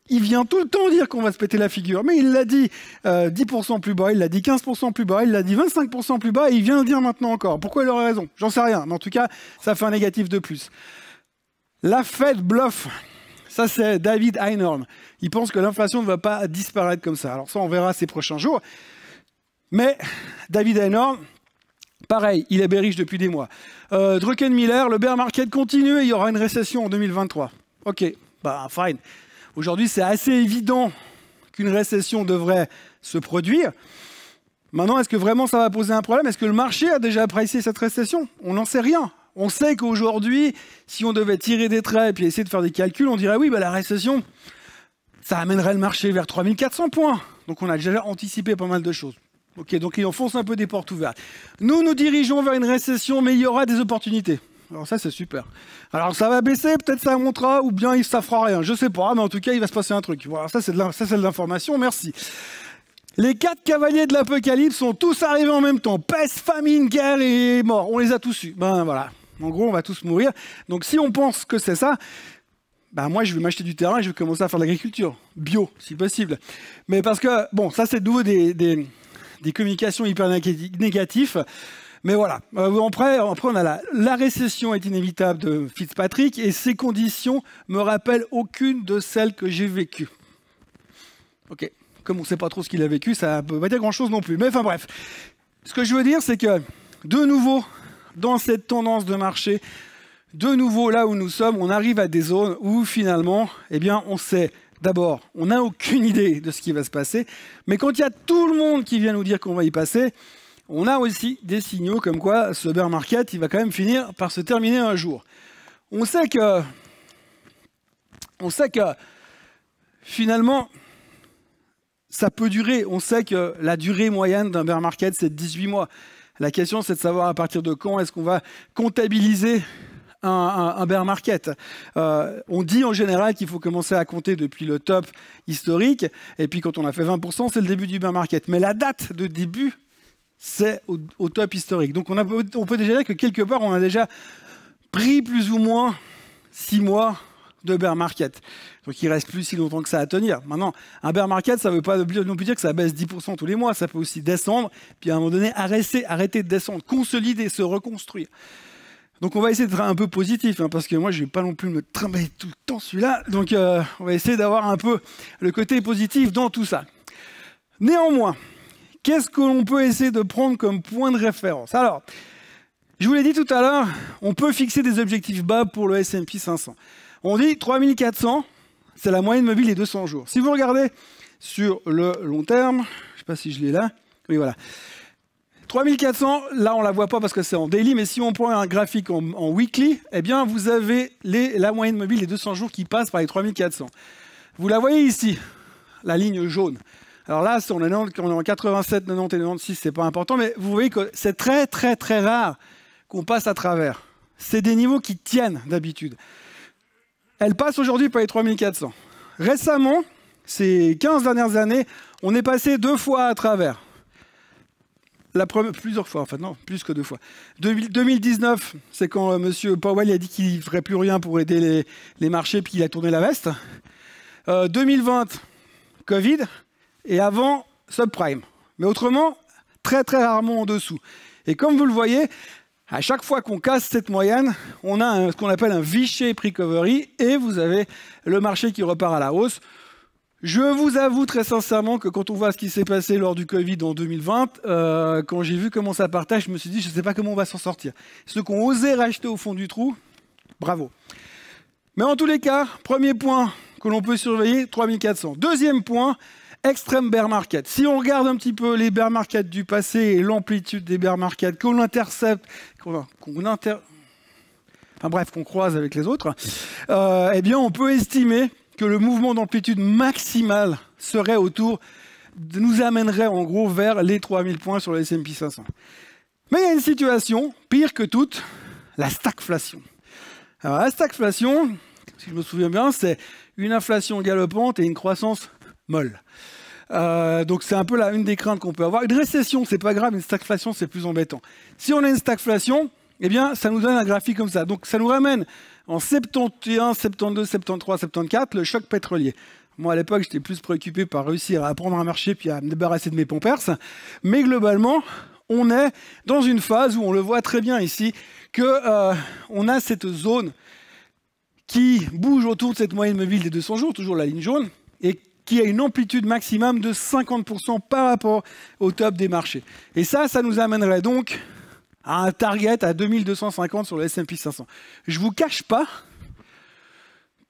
Il vient tout le temps dire qu'on va se péter la figure, mais il l'a dit 10% plus bas, il l'a dit 15% plus bas, il l'a dit 25% plus bas, et il vient le dire maintenant encore. Pourquoi il aurait raison? J'en sais rien, mais en tout cas, ça fait un négatif de plus. La Fed bluffe. Ça, c'est David Einhorn. Il pense que l'inflation ne va pas disparaître comme ça. Alors ça, on verra ces prochains jours. Mais David Einhorn, pareil, il est bearish depuis des mois. Druckenmiller, le bear market continue et il y aura une récession en 2023. Ok, bah fine. Aujourd'hui, c'est assez évident qu'une récession devrait se produire. Maintenant, est-ce que vraiment ça va poser un problème? Est-ce que le marché a déjà pricé cette récession? On n'en sait rien. On sait qu'aujourd'hui, si on devait tirer des traits et puis essayer de faire des calculs, on dirait oui, bah, la récession, ça amènerait le marché vers 3400 points. Donc on a déjà anticipé pas mal de choses. Ok, donc il enfonce un peu des portes ouvertes. Nous nous dirigeons vers une récession, mais il y aura des opportunités. Alors ça, c'est super. Alors ça va baisser, peut-être ça montera, ou bien ça fera rien. Je sais pas, mais en tout cas, il va se passer un truc. Voilà, ça c'est de l'information, merci. Les 4 cavaliers de l'apocalypse sont tous arrivés en même temps. Peste, famine, guerre et mort. On les a tous eus. Ben voilà. En gros, on va tous mourir. Donc si on pense que c'est ça, ben moi je vais m'acheter du terrain et je vais commencer à faire de l'agriculture. Bio, si possible. Mais parce que, bon, ça c'est de nouveau des communications hyper négatives. Mais voilà. Après on a la récession est inévitable de Fitzpatrick et ces conditions me rappellent aucune de celles que j'ai vécues. Ok. Comme on ne sait pas trop ce qu'il a vécu, ça ne peut pas dire grand-chose non plus. Mais enfin bref, ce que je veux dire, c'est que de nouveau, dans cette tendance de marché, de nouveau là où nous sommes, on arrive à des zones où finalement, eh bien, on sait d'abord, on n'a aucune idée de ce qui va se passer, mais quand il y a tout le monde qui vient nous dire qu'on va y passer, on a aussi des signaux comme quoi ce bear market, il va quand même finir par se terminer un jour. On sait que finalement, ça peut durer. On sait que la durée moyenne d'un bear market, c'est 18 mois. La question, c'est de savoir à partir de quand est-ce qu'on va comptabiliser un bear market. On dit en général qu'il faut commencer à compter depuis le top historique, et puis quand on a fait 20%, c'est le début du bear market. Mais la date de début, c'est au top historique. Donc on peut déjà dire que quelque part, on a déjà pris plus ou moins 6 mois de bear market. Donc il ne reste plus si longtemps que ça à tenir. Maintenant, un bear market, ça ne veut pas non plus dire que ça baisse 10% tous les mois. Ça peut aussi descendre, puis à un moment donné, arrêter de descendre, consolider, se reconstruire. Donc on va essayer d'être un peu positif, hein, parce que moi, je ne vais pas non plus me trimballer tout le temps celui-là. Donc on va essayer d'avoir un peu le côté positif dans tout ça. Néanmoins, qu'est-ce que l'on peut essayer de prendre comme point de référence? Alors, je vous l'ai dit tout à l'heure, on peut fixer des objectifs bas pour le S&P 500. On dit 3400, c'est la moyenne mobile des 200 jours. Si vous regardez sur le long terme, je ne sais pas si je l'ai là, oui voilà. 3400, là on ne la voit pas parce que c'est en daily, mais si on prend un graphique en weekly, eh bien vous avez la moyenne mobile des 200 jours qui passe par les 3400. Vous la voyez ici, la ligne jaune. Alors là, on est en 87, 90 et 96, c'est pas important, mais vous voyez que c'est très très très rare qu'on passe à travers. C'est des niveaux qui tiennent d'habitude. Elle passe aujourd'hui par les 3400. Récemment, ces 15 dernières années, on est passé 2 fois à travers. Plusieurs fois, en fait, non, plus que 2 fois. 2019, c'est quand M. Powell a dit qu'il ne ferait plus rien pour aider les marchés, puis il a tourné la veste. 2020, Covid, et avant, subprime. Mais autrement, très très rarement en dessous. Et comme vous le voyez, à chaque fois qu'on casse cette moyenne, on a ce qu'on appelle un V-shape recovery et vous avez le marché qui repart à la hausse. Je vous avoue très sincèrement que quand on voit ce qui s'est passé lors du Covid en 2020, quand j'ai vu comment ça partait, je me suis dit, je ne sais pas comment on va s'en sortir. Ceux qui ont osé racheter au fond du trou, bravo. Mais en tous les cas, premier point que l'on peut surveiller, 3400. Deuxième point, extrême bear market. Si on regarde un petit peu les bear markets du passé et l'amplitude des bear markets qu'on intercepte, qu'on croise avec les autres, eh bien on peut estimer que le mouvement d'amplitude maximale serait nous amènerait en gros vers les 3000 points sur le S&P 500. Mais il y a une situation pire que toute, la stagflation. Alors la stagflation, si je me souviens bien, c'est une inflation galopante et une croissance molle. Donc c'est un peu une des craintes qu'on peut avoir. Une récession, c'est pas grave, une stagflation, c'est plus embêtant. Si on a une stagflation, eh bien, ça nous donne un graphique comme ça. Donc ça nous ramène en 71, 72, 73, 74, le choc pétrolier. Moi, à l'époque, j'étais plus préoccupé par réussir à prendre un marché puis à me débarrasser de mes pampers. Mais globalement, on est dans une phase où on le voit très bien ici, qu'on a cette zone qui bouge autour de cette moyenne mobile des 200 jours, toujours la ligne jaune, et qui a une amplitude maximum de 50% par rapport au top des marchés. Et ça nous amènerait donc à un target à 2250 sur le S&P 500. Je vous cache pas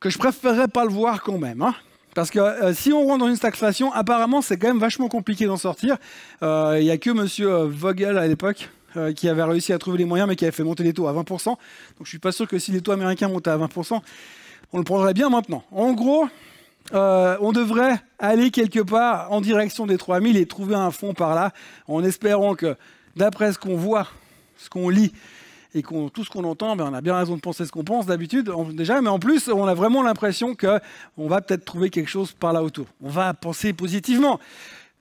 que je préférerais pas le voir quand même. Hein. Parce que si on rentre dans une stagflation, apparemment, c'est quand même vachement compliqué d'en sortir. Il n'y a que monsieur Vogel à l'époque qui avait réussi à trouver les moyens, mais qui avait fait monter les taux à 20%. Donc je ne suis pas sûr que si les taux américains montaient à 20%, on le prendrait bien maintenant. En gros, on devrait aller quelque part en direction des 3000 et trouver un fond par là, en espérant que, d'après ce qu'on voit, ce qu'on lit, et tout ce qu'on entend, ben on a bien raison de penser ce qu'on pense d'habitude déjà, mais en plus, on a vraiment l'impression qu'on va peut-être trouver quelque chose par là autour. On va penser positivement.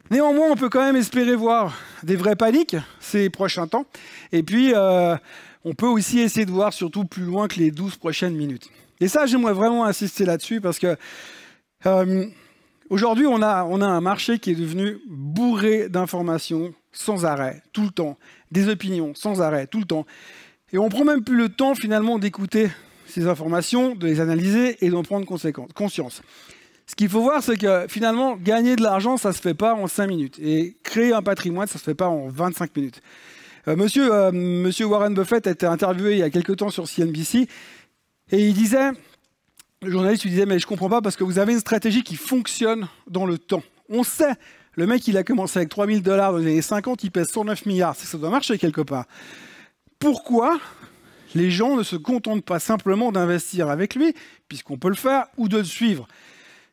Néanmoins, on peut quand même espérer voir des vraies paniques ces prochains temps. Et puis, on peut aussi essayer de voir surtout plus loin que les 12 prochaines minutes. Et ça, j'aimerais vraiment insister là-dessus parce que aujourd'hui, on a un marché qui est devenu bourré d'informations sans arrêt, tout le temps, des opinions sans arrêt, tout le temps. Et on ne prend même plus le temps finalement d'écouter ces informations, de les analyser et d'en prendre conscience. Ce qu'il faut voir, c'est que finalement, gagner de l'argent, ça ne se fait pas en 5 minutes. Et créer un patrimoine, ça ne se fait pas en 25 minutes. Monsieur Warren Buffett a été interviewé il y a quelques temps sur CNBC et il disait, le journaliste lui disait, mais je ne comprends pas parce que vous avez une stratégie qui fonctionne dans le temps. On sait, le mec, il a commencé avec 3 000 $ dans les années 50, il pèse 109 milliards. Ça doit marcher quelque part. Pourquoi les gens ne se contentent pas simplement d'investir avec lui, puisqu'on peut le faire, ou de le suivre?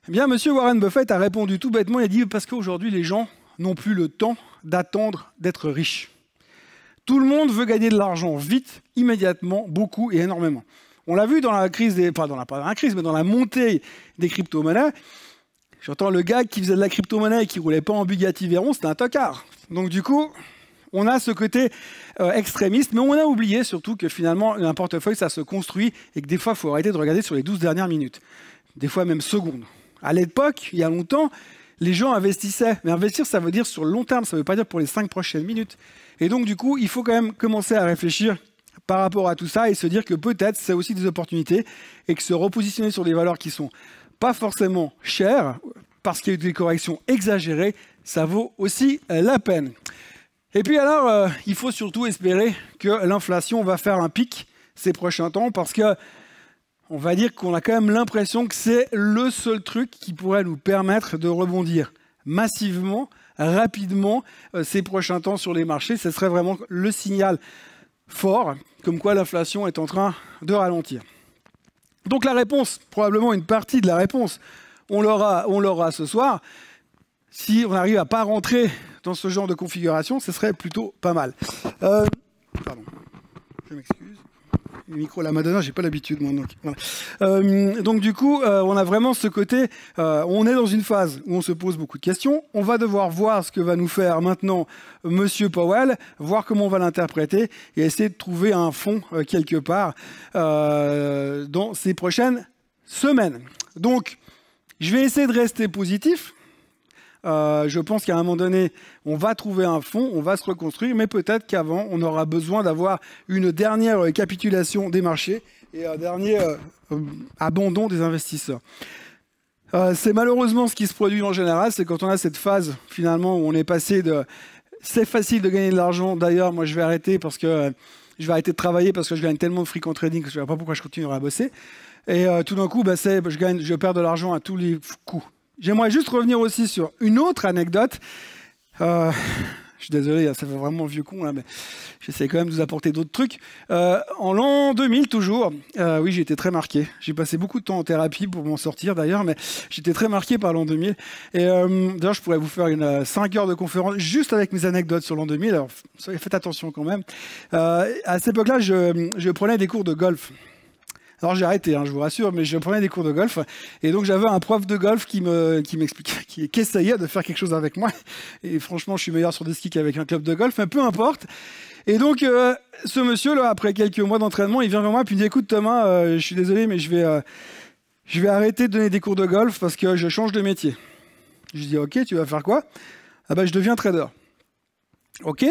Eh bien, M. Warren Buffett a répondu tout bêtement, il a dit parce qu'aujourd'hui, les gens n'ont plus le temps d'attendre d'être riches. Tout le monde veut gagner de l'argent vite, immédiatement, beaucoup et énormément. On l'a vu dans la crise pas dans la montée des crypto-monnaies. J'entends le gars qui faisait de la crypto-monnaie et qui roulait pas en Bugatti Veyron, c'était un tocard. Donc du coup, on a ce côté extrémiste, mais on a oublié surtout que finalement, un portefeuille, ça se construit et que des fois, il faut arrêter de regarder sur les 12 dernières minutes. Des fois même secondes. À l'époque, il y a longtemps, les gens investissaient. Mais investir, ça veut dire sur le long terme, ça ne veut pas dire pour les 5 prochaines minutes. Et donc, du coup, il faut quand même commencer à réfléchir par rapport à tout ça et se dire que peut-être c'est aussi des opportunités et que se repositionner sur des valeurs qui ne sont pas forcément chères, parce qu'il y a eu des corrections exagérées, ça vaut aussi la peine. Et puis alors, il faut surtout espérer que l'inflation va faire un pic ces prochains temps parce que on va dire qu'on a quand même l'impression que c'est le seul truc qui pourrait nous permettre de rebondir massivement, rapidement ces prochains temps sur les marchés. Ce serait vraiment le signal fort comme quoi l'inflation est en train de ralentir. Donc la réponse, probablement une partie de la réponse, on l'aura ce soir. Si on arrive à pas rentrer dans ce genre de configuration, ce serait plutôt pas mal. Pardon, je m'excuse. Le micro, la Madonna, j'ai pas l'habitude, moi. Donc, voilà. Donc du coup, on a vraiment ce côté, on est dans une phase où on se pose beaucoup de questions. On va devoir voir ce que va nous faire maintenant Monsieur Powell, voir comment on va l'interpréter et essayer de trouver un fond quelque part dans ces prochaines semaines. Donc, je vais essayer de rester positif. Je pense qu'à un moment donné, on va trouver un fond, on va se reconstruire, mais peut-être qu'avant, on aura besoin d'avoir une dernière capitulation des marchés et un dernier abandon des investisseurs. C'est malheureusement ce qui se produit en général, c'est quand on a cette phase finalement où on est passé de « c'est facile de gagner de l'argent, d'ailleurs moi je vais arrêter parce que je vais arrêter de travailler parce que je gagne tellement de fric en trading que je ne sais pas pourquoi je continuerai à bosser ». Et tout d'un coup, je perds de l'argent à tous les coups. J'aimerais juste revenir aussi sur une autre anecdote. Je suis désolé, ça fait vraiment vieux con, là, mais j'essaie quand même de vous apporter d'autres trucs. En l'an 2000, toujours, oui, j'ai été très marqué. J'ai passé beaucoup de temps en thérapie pour m'en sortir, d'ailleurs, mais j'étais très marqué par l'an 2000. Et d'ailleurs, je pourrais vous faire 5 heures de conférence juste avec mes anecdotes sur l'an 2000. Alors, faites attention quand même. À cette époque-là, je prenais des cours de golf. Alors j'ai arrêté, je vous rassure, mais je prenais des cours de golf. Et donc j'avais un prof de golf qui m'expliquait, qui essayait de faire quelque chose avec moi. Et franchement, je suis meilleur sur des skis qu'avec un club de golf, mais peu importe. Et donc ce monsieur-là, après quelques mois d'entraînement, il vient vers moi et puis il me dit « Écoute Thomas, je suis désolé, mais je vais arrêter de donner des cours de golf parce que je change de métier. » Je dis « Ok, tu vas faire quoi ?»« Ah ben, je deviens trader. » « Ok,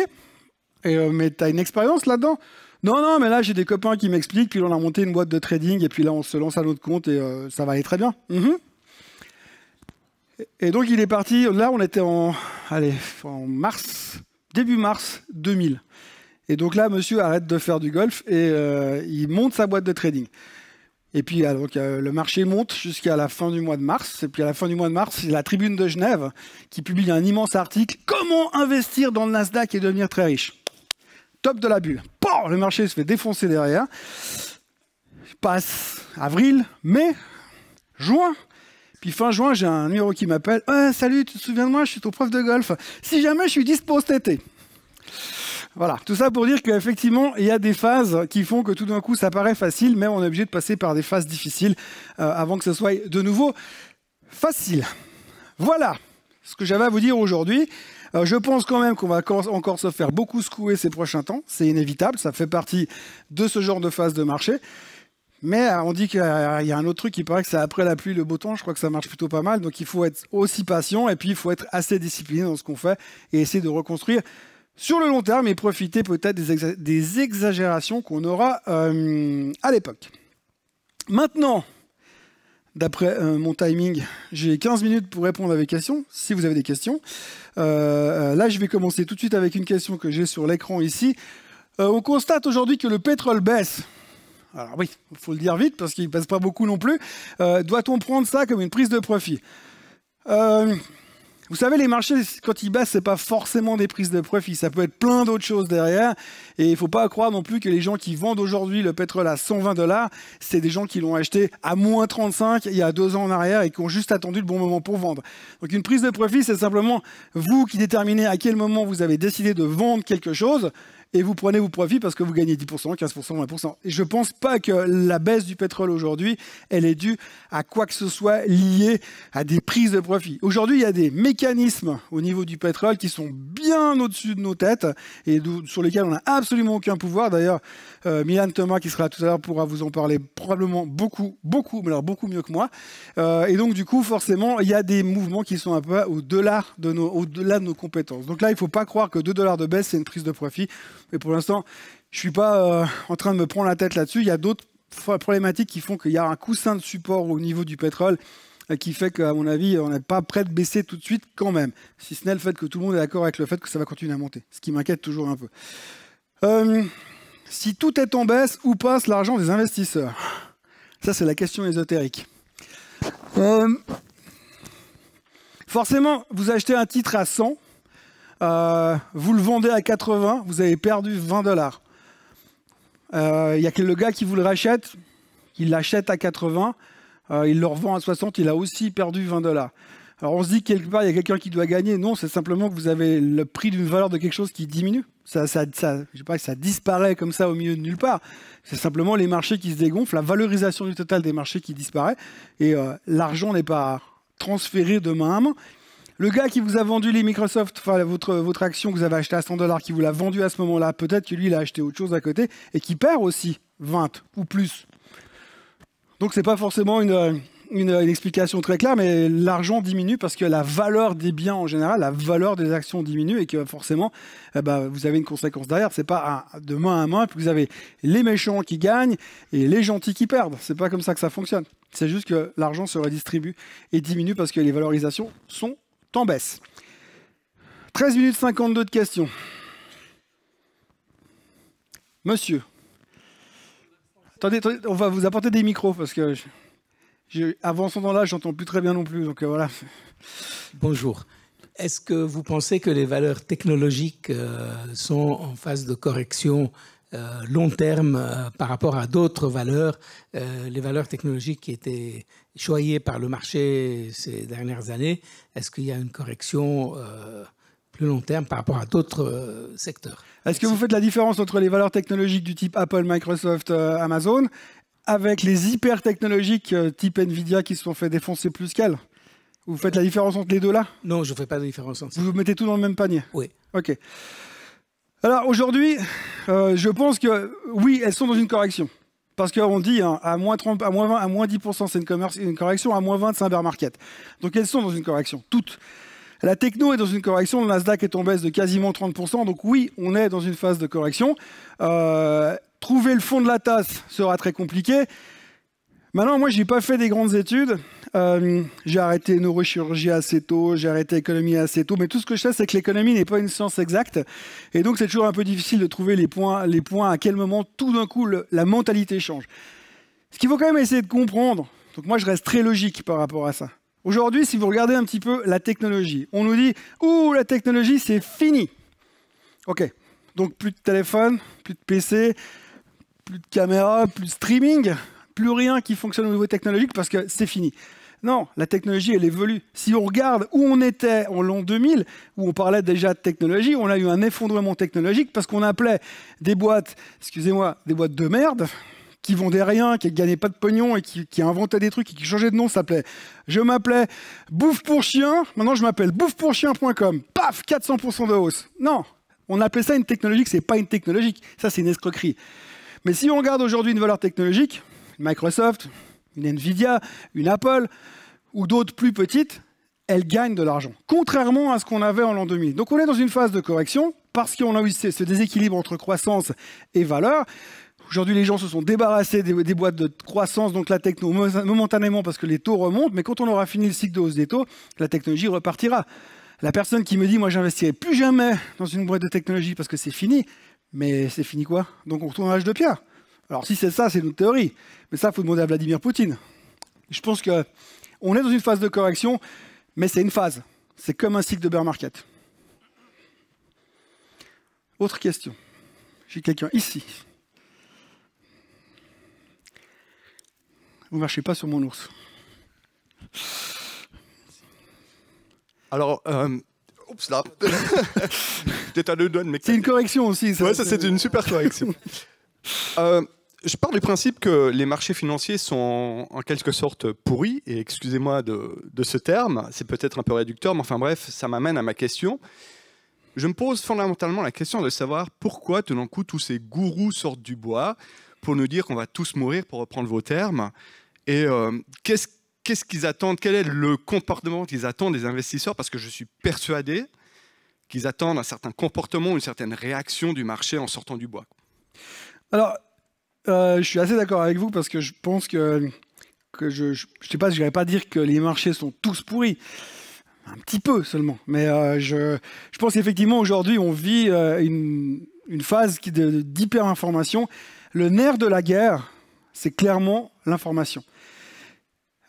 mais tu as une expérience là-dedans ?» Non, mais là, j'ai des copains qui m'expliquent, puis on a monté une boîte de trading, et puis là, on se lance à notre compte, et ça va aller très bien. Et donc, il est parti, là, on était en mars, début mars 2000. Et donc là, monsieur arrête de faire du golf et il monte sa boîte de trading. Et puis donc, le marché monte jusqu'à la fin du mois de mars. Et puis à la fin du mois de mars, c'est la Tribune de Genève qui publie un immense article « Comment investir dans le Nasdaq et devenir très riche ?» Top de la bulle. Le marché se fait défoncer derrière. Passe avril, mai, juin. Puis fin juin, j'ai un numéro qui m'appelle. Salut, tu te souviens de moi? Je suis ton prof de golf. Si jamais je suis dispo cet été. Voilà, tout ça pour dire qu'effectivement, il y a des phases qui font que tout d'un coup, ça paraît facile, mais on est obligé de passer par des phases difficiles avant que ce soit de nouveau facile. Voilà ce que j'avais à vous dire aujourd'hui. Je pense quand même qu'on va encore se faire beaucoup secouer ces prochains temps. C'est inévitable, ça fait partie de ce genre de phase de marché. Mais on dit qu'il y a un autre truc qui paraît que c'est après la pluie, le beau temps. Je crois que ça marche plutôt pas mal. Donc il faut être aussi patient et puis il faut être assez discipliné dans ce qu'on fait et essayer de reconstruire sur le long terme et profiter peut-être des exagérations qu'on aura à l'époque. Maintenant, d'après mon timing, j'ai 15 minutes pour répondre à vos questions, si vous avez des questions. Là, je vais commencer tout de suite avec une question que j'ai sur l'écran ici. On constate aujourd'hui que le pétrole baisse. Alors oui, il faut le dire vite parce qu'il ne baisse pas beaucoup non plus. Doit-on prendre ça comme une prise de profit? Vous savez, les marchés, quand ils baissent, ce n'est pas forcément des prises de profit. Ça peut être plein d'autres choses derrière. Et il ne faut pas croire non plus que les gens qui vendent aujourd'hui le pétrole à 120 $, c'est des gens qui l'ont acheté à moins 35 il y a 2 ans en arrière et qui ont juste attendu le bon moment pour vendre. Donc une prise de profit, c'est simplement vous qui déterminez à quel moment vous avez décidé de vendre quelque chose. Et vous prenez vos profits parce que vous gagnez 10%, 15%, 20%. Et je ne pense pas que la baisse du pétrole aujourd'hui, elle est due à quoi que ce soit lié à des prises de profit. Aujourd'hui, il y a des mécanismes au niveau du pétrole qui sont bien au-dessus de nos têtes et sur lesquels on n'a absolument aucun pouvoir. D'ailleurs, Milan Thomas, qui sera là tout à l'heure, pourra vous en parler probablement beaucoup mieux que moi. Et donc, du coup, forcément, il y a des mouvements qui sont un peu au-delà de nos compétences. Donc là, il ne faut pas croire que 2 $ de baisse, c'est une prise de profit. Mais pour l'instant, je ne suis pas en train de me prendre la tête là-dessus. Il y a d'autres problématiques qui font qu'il y a un coussin de support au niveau du pétrole qui fait qu'à mon avis, on n'est pas prêt de baisser tout de suite quand même. Si ce n'est le fait que tout le monde est d'accord avec le fait que ça va continuer à monter. Ce qui m'inquiète toujours un peu. Si tout est en baisse, où passe l'argent des investisseurs? Ça, c'est la question ésotérique. Forcément, vous achetez un titre à 100. Vous le vendez à 80, vous avez perdu 20 $. Il y a le gars qui vous le rachète, il l'achète à 80, il le revend à 60, il a aussi perdu 20 $. Alors on se dit que quelque part il y a quelqu'un qui doit gagner. Non, c'est simplement que vous avez le prix d'une valeur de quelque chose qui diminue. Je sais pas, ça disparaît comme ça au milieu de nulle part. C'est simplement les marchés qui se dégonflent, la valorisation du total des marchés qui disparaît et l'argent n'est pas transféré de main à main. Le gars qui vous a vendu les Microsoft, enfin votre action que vous avez achetée à 100 $, qui vous l'a vendue à ce moment-là, peut-être que lui, il a acheté autre chose à côté et qui perd aussi 20 ou plus. Donc, ce n'est pas forcément une explication très claire, mais l'argent diminue parce que la valeur des biens en général, la valeur des actions diminue et que forcément, vous avez une conséquence derrière. Ce n'est pas de main à main, puis vous avez les méchants qui gagnent et les gentils qui perdent. Ce n'est pas comme ça que ça fonctionne. C'est juste que l'argent se redistribue et diminue parce que les valorisations sont en baisse. 13 minutes 52 de questions. Monsieur. Attendez, on va vous apporter des micros parce que avançons dans l'âge, j'entends plus très bien non plus. Donc voilà. Bonjour. Est-ce que vous pensez que les valeurs technologiques sont en phase de correction long terme par rapport à d'autres valeurs, les valeurs technologiques qui étaient choyées par le marché ces dernières années? Est-ce qu'il y a une correction plus long terme par rapport à d'autres secteurs? Est-ce que vous faites la différence entre les valeurs technologiques du type Apple, Microsoft, Amazon avec les hyper technologiques type Nvidia qui se sont fait défoncer plus qu'elles? Vous faites la différence entre les deux là? Non, je ne fais pas de différence entre ça. Vous mettez tout dans le même panier? Oui. Ok. Alors aujourd'hui, je pense que oui, elles sont dans une correction. Parce qu'on dit à moins 30, à moins 20, à moins 10%, c'est une correction, à moins 20, c'est un bear market. Donc elles sont dans une correction, toutes. La techno est dans une correction, le Nasdaq est en baisse de quasiment 30%. Donc oui, on est dans une phase de correction. Trouver le fond de la tasse sera très compliqué. Maintenant, moi, je n'ai pas fait des grandes études. J'ai arrêté neurochirurgie assez tôt, j'ai arrêté économie assez tôt. Mais tout ce que je sais, c'est que l'économie n'est pas une science exacte. Et donc, c'est toujours un peu difficile de trouver les points à quel moment, tout d'un coup, la mentalité change. Ce qu'il faut quand même essayer de comprendre, donc moi, je reste très logique par rapport à ça. Aujourd'hui, si vous regardez un petit peu la technologie, on nous dit « Ouh, la technologie, c'est fini !» Ok, donc plus de téléphone, plus de PC, plus de caméra, plus de streaming, plus rien qui fonctionne au niveau technologique parce que c'est fini. Non, la technologie, elle évolue. Si on regarde où on était en l'an 2000, où on parlait déjà de technologie, on a eu un effondrement technologique parce qu'on appelait des boîtes, excusez-moi, des boîtes de merde, qui vendaient rien, qui ne gagnaient pas de pognon et qui inventaient des trucs et qui changeaient de nom. Je m'appelais Bouffe pour Chien, maintenant je m'appelle bouffepourchien.com. Paf, 400% de hausse. Non, on appelait ça une technologie, c'est pas une technologie. Ça, c'est une escroquerie. Mais si on regarde aujourd'hui une valeur technologique, Microsoft, une Nvidia, une Apple ou d'autres plus petites, elles gagnent de l'argent, contrairement à ce qu'on avait en l'an 2000. Donc on est dans une phase de correction parce qu'on a eu ce déséquilibre entre croissance et valeur. Aujourd'hui, les gens se sont débarrassés des boîtes de croissance, donc la techno, momentanément parce que les taux remontent, mais quand on aura fini le cycle de hausse des taux, la technologie repartira. La personne qui me dit « moi, j'investirai plus jamais dans une boîte de technologie parce que c'est fini », mais c'est fini quoi? Donc on retourne à l'âge de pierre. Alors si c'est ça, c'est notre théorie. Mais ça, il faut demander à Vladimir Poutine. Je pense qu'on est dans une phase de correction, mais c'est une phase. C'est comme un cycle de bear market. Autre question. J'ai quelqu'un ici. Vous ne marchez pas sur mon ours. Alors, oups là. Peut-être à deux doigts de C'est une correction aussi. Ouais, ça c'est une super correction. Je pars du principe que les marchés financiers sont en quelque sorte pourris, et excusez-moi de ce terme, c'est peut-être un peu réducteur, mais enfin bref, ça m'amène à ma question. Je me pose fondamentalement la question de savoir pourquoi tout d'un coup tous ces gourous sortent du bois pour nous dire qu'on va tous mourir, pour reprendre vos termes, et qu'est-ce qu'ils attendent, quel est le comportement qu'ils attendent des investisseurs, parce que je suis persuadé qu'ils attendent un certain comportement, une certaine réaction du marché en sortant du bois. Alors, je suis assez d'accord avec vous parce que je pense que je sais pas, je n'irais pas dire que les marchés sont tous pourris, un petit peu seulement. Mais je pense qu'effectivement aujourd'hui on vit une phase d'hyper-information. Le nerf de la guerre, c'est clairement l'information.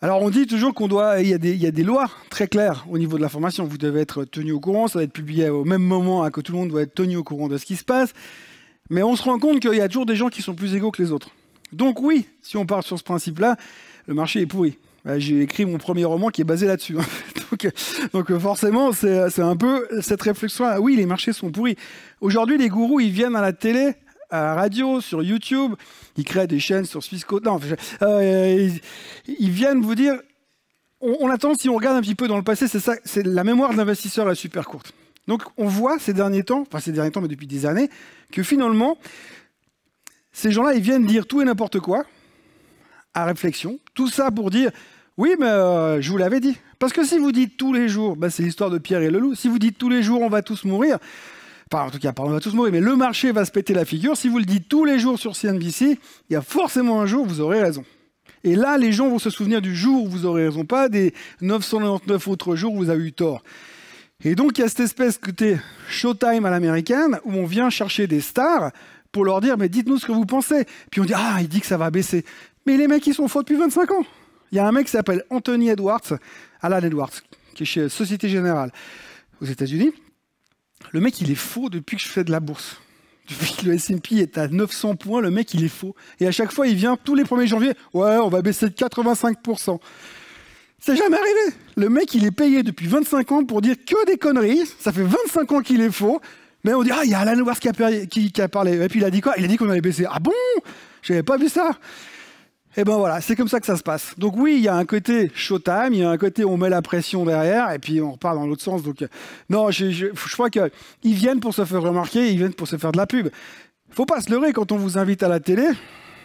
Alors on dit toujours il y a des lois très claires au niveau de l'information. Vous devez être tenu au courant, ça va être publié au même moment que tout le monde doit être tenu au courant de ce qui se passe. Mais on se rend compte qu'il y a toujours des gens qui sont plus égaux que les autres. Donc oui, si on part sur ce principe-là, le marché est pourri. J'ai écrit mon premier roman qui est basé là-dessus. donc forcément, c'est un peu cette réflexion-là. Oui, les marchés sont pourris. Aujourd'hui, les gourous, ils viennent à la télé, à la radio, sur YouTube, ils créent des chaînes sur Swissquote. Non, ils viennent vous dire... On attend, si on regarde un petit peu dans le passé, c'est ça, c'est la mémoire de l'investisseur est super courte. Donc on voit ces derniers temps, mais depuis des années, que finalement, ces gens-là, ils viennent dire tout et n'importe quoi, à réflexion. Tout ça pour dire, oui, mais je vous l'avais dit. Parce que si vous dites tous les jours, c'est l'histoire de Pierre et le loup, si vous dites tous les jours, on va tous mourir, enfin en tout cas, on va tous mourir, mais le marché va se péter la figure, si vous le dites tous les jours sur CNBC, il y a forcément un jour, vous aurez raison. Et là, les gens vont se souvenir du jour où vous aurez raison, pas des 999 autres jours où vous avez eu tort. Et donc, il y a cette espèce de côté showtime à l'américaine où on vient chercher des stars pour leur dire « mais dites-nous ce que vous pensez ». Puis on dit « ah, il dit que ça va baisser ». Mais les mecs, ils sont faux depuis 25 ans. Il y a un mec qui s'appelle Anthony Alan Edwards, qui est chez Société Générale aux États-Unis. Le mec, il est faux depuis que je fais de la bourse. Depuis que le S&P est à 900 points, le mec, il est faux. Et à chaque fois, il vient tous les 1er janvier « ouais, on va baisser de 85%. » C'est jamais arrivé. Le mec, il est payé depuis 25 ans pour dire que des conneries. Ça fait 25 ans qu'il est faux. Mais on dit, ah, il y a Alan Edwards qui a parlé. Et puis il a dit quoi? Il a dit qu'on allait baisser. Ah bon? J'avais pas vu ça. Et ben voilà, c'est comme ça que ça se passe. Donc oui, il y a un côté showtime, il y a un côté on met la pression derrière, et puis on repart dans l'autre sens. Donc non, je crois qu'ils viennent pour se faire remarquer, ils viennent pour se faire de la pub. Faut pas se leurrer quand on vous invite à la télé.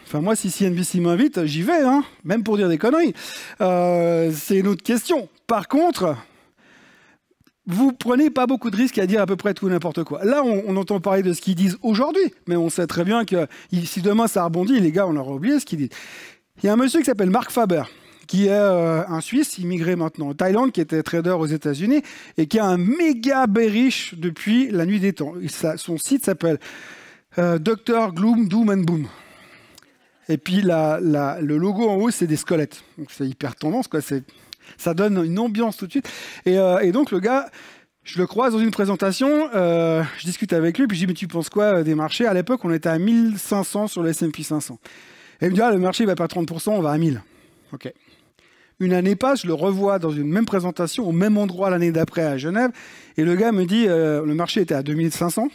Enfin, moi, si CNBC m'invite, j'y vais, hein, même pour dire des conneries. C'est une autre question. Par contre, vous prenez pas beaucoup de risques à dire à peu près tout et n'importe quoi. Là, on entend parler de ce qu'ils disent aujourd'hui, mais on sait très bien que si demain ça rebondit, les gars, on aura oublié ce qu'ils disent. Il y a un monsieur qui s'appelle Mark Faber, qui est un Suisse immigré maintenant en Thaïlande, qui était trader aux États-Unis et qui a un méga bearish depuis la nuit des temps. Son site s'appelle Dr Gloom Doom and Boom. Et puis le logo en haut, c'est des squelettes. Donc c'est hyper tendance, quoi. Ça donne une ambiance tout de suite. Et donc le gars, je le croise dans une présentation, je discute avec lui, puis je dis mais tu penses quoi des marchés? À l'époque, on était à 1500 sur le S&P 500. Et il me dit le marché va pas 30%, on va à 1000. Ok. Une année passe, je le revois dans une même présentation, au même endroit l'année d'après à Genève, et le gars me dit le marché était à 2500.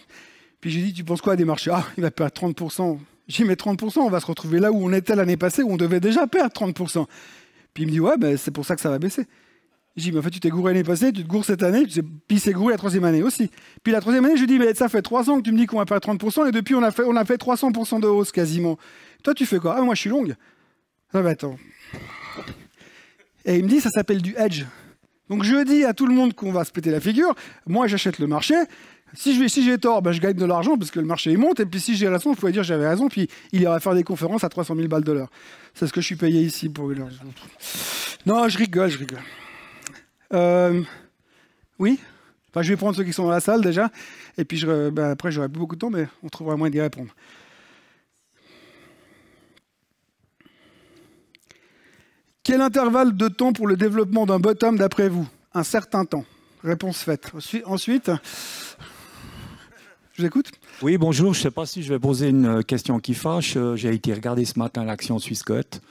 Puis j'ai dit tu penses quoi des marchés? Il va perdre 30%. J'ai dit mais 30%, on va se retrouver là où on était l'année passée, où on devait déjà perdre 30%. Puis il me dit ouais, ben, c'est pour ça que ça va baisser. J'ai dit mais en fait tu t'es gouré l'année passée, tu te gourres cette année, puis c'est gouré la troisième année aussi. Puis la troisième année, je lui dis mais ça fait 3 ans que tu me dis qu'on va perdre 30%, et depuis on a fait 300% de hausse quasiment. Toi tu fais quoi? Moi je suis longue. Ah bah attends. Et il me dit ça s'appelle du hedge. Donc je dis à tout le monde qu'on va se péter la figure, moi j'achète le marché. Si j'ai tort, ben je gagne de l'argent parce que le marché il monte. Et puis si j'ai raison, je pourrais dire j'avais raison. Puis il ira faire des conférences à 300 000 balles de l'heure. C'est ce que je suis payé ici pour une heure. Non, je rigole. Oui. Enfin, je vais prendre ceux qui sont dans la salle déjà. Et puis après, j'aurai plus beaucoup de temps, mais on trouvera moyen d'y répondre. Quel intervalle de temps pour le développement d'un bottom d'après vous? Un certain temps. Réponse faite. Ensuite, je vous écoute. Oui, bonjour. Je ne sais pas si je vais poser une question qui fâche. J'ai été regarder ce matin l'action Swissquote.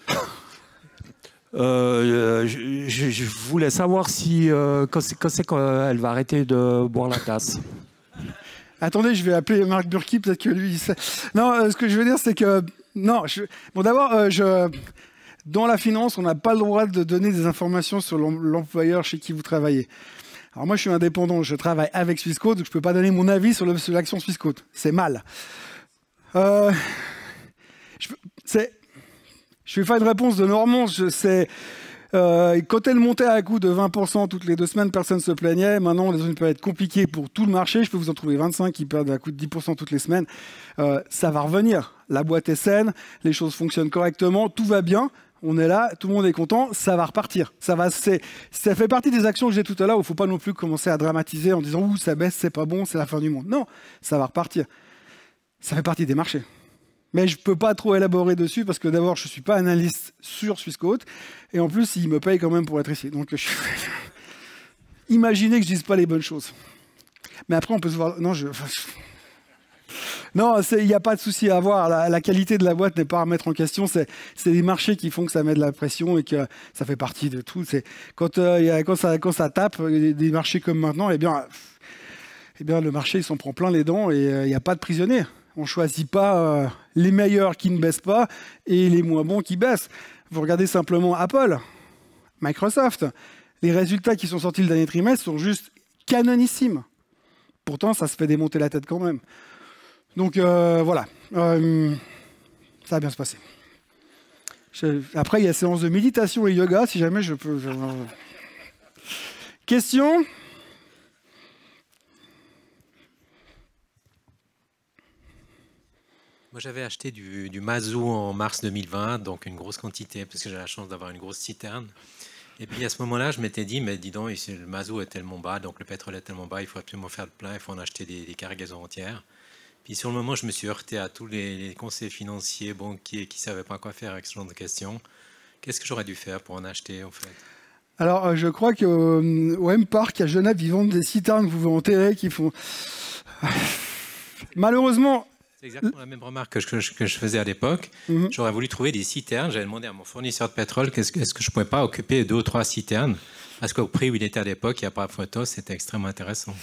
Je voulais savoir si quand c'est qu'elle va arrêter de boire la tasse. Attendez, je vais appeler Marc Burki, peut-être que lui... Non, ce que je veux dire, c'est que... Non, bon, d'abord, dans la finance, on n'a pas le droit de donner des informations sur l'employeur chez qui vous travaillez. Alors moi, je suis indépendant, je travaille avec Swissquote, donc je ne peux pas donner mon avis sur l'action Swissquote. C'est mal. Je vais faire une réponse de Normand. Quand elle montait à un coût de 20% toutes les 2 semaines, personne ne se plaignait. Maintenant, les zones peuvent être compliquées pour tout le marché. Je peux vous en trouver 25 qui perdent à coût de 10% toutes les semaines. Ça va revenir. La boîte est saine, les choses fonctionnent correctement, tout va bien. On est là, tout le monde est content, ça va repartir. Ça fait partie des actions que j'ai tout à l'heure où il ne faut pas non plus commencer à dramatiser en disant « Ouh, ça baisse, c'est pas bon, c'est la fin du monde ». Non, ça va repartir. Ça fait partie des marchés. Mais je ne peux pas trop élaborer dessus parce que d'abord, je ne suis pas analyste sur Swissquote et en plus, ils me payent quand même pour être ici. Donc, imaginez que je ne dise pas les bonnes choses. Mais après, on peut se voir... Non, il n'y a pas de souci à avoir. La qualité de la boîte n'est pas à remettre en question. C'est les marchés qui font que ça met de la pression et que ça fait partie de tout. Quand ça tape, des marchés comme maintenant, eh bien, le marché il s'en prend plein les dents et il n'y a pas de prisonniers. On ne choisit pas les meilleurs qui ne baissent pas et les moins bons qui baissent. Vous regardez simplement Apple, Microsoft. Les résultats qui sont sortis le dernier trimestre sont juste canonissimes. Pourtant, ça se fait démonter la tête quand même. Donc voilà, ça va bien se passer. Après, il y a séance de méditation et yoga, si jamais je peux... Question ? Moi, j'avais acheté du mazout en mars 2020, donc une grosse quantité, parce que j'ai la chance d'avoir une grosse citerne. Et puis à ce moment-là, je m'étais dit, mais dis donc, ici, le mazout est tellement bas, donc le pétrole est tellement bas, il faut absolument faire le plein, il faut en acheter des cargaisons entières. Puis sur le moment, je me suis heurté à tous les conseillers financiers, banquiers qui ne savaient pas quoi faire avec ce genre de questions. Qu'est-ce que j'aurais dû faire pour en acheter, en fait? Alors, je crois qu'au M-Park, à Genève, ils vendent des citernes que vous pouvez enterrer, qui font... Malheureusement... C'est exactement la même remarque que je faisais à l'époque. J'aurais voulu trouver des citernes. J'avais demandé à mon fournisseur de pétrole est-ce que je ne pouvais pas occuper 2 ou 3 citernes. Parce qu'au prix où il était à l'époque, il n'y a pas de photo, c'était extrêmement intéressant.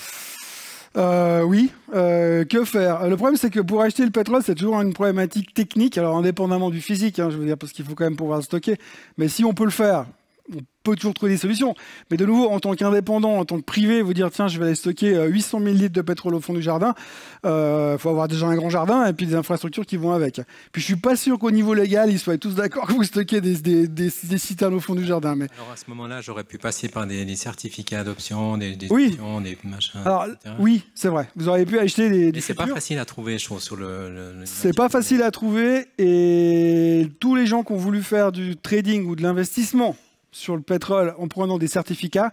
Oui, que faire? Le problème, c'est que pour acheter le pétrole, c'est toujours une problématique technique, alors indépendamment du physique, je veux dire, parce qu'il faut quand même pouvoir le stocker. Mais si on peut le faire, on peut toujours trouver des solutions. Mais de nouveau, en tant qu'indépendant, en tant que privé, vous dire tiens, je vais aller stocker 800 000 litres de pétrole au fond du jardin, faut avoir déjà un grand jardin et puis des infrastructures qui vont avec. Puis je suis pas sûr qu'au niveau légal, ils soient tous d'accord que vous stockez des citernes au fond du jardin. Mais... Alors à ce moment-là, j'aurais pu passer par des certificats d'adoption, des oui. options, des machins. Alors, etc. oui, c'est vrai. Vous auriez pu acheter des. Mais c'est pas facile à trouver, je trouve, sur le c'est pas facile à trouver et tous les gens qui ont voulu faire du trading ou de l'investissement sur le pétrole en prenant des certificats,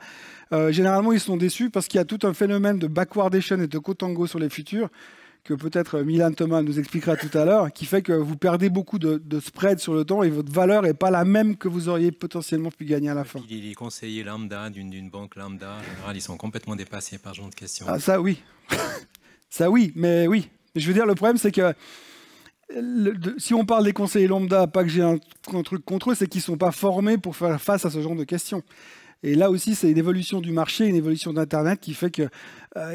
généralement ils sont déçus parce qu'il y a tout un phénomène de backwardation et de contango sur les futurs que peut-être Milan Thomas nous expliquera tout à l'heure, qui fait que vous perdez beaucoup de spread sur le temps et votre valeur n'est pas la même que vous auriez potentiellement pu gagner à la fin. Les conseillers lambda d'une banque lambda, en général, ils sont complètement dépassés par ce genre de questions. Ah, ça oui. Ça oui, mais oui. Je veux dire, le problème c'est que si on parle des conseillers lambda, pas que j'ai un truc contre eux, c'est qu'ils ne sont pas formés pour faire face à ce genre de questions. Et là aussi, c'est une évolution du marché, une évolution d'Internet qui fait que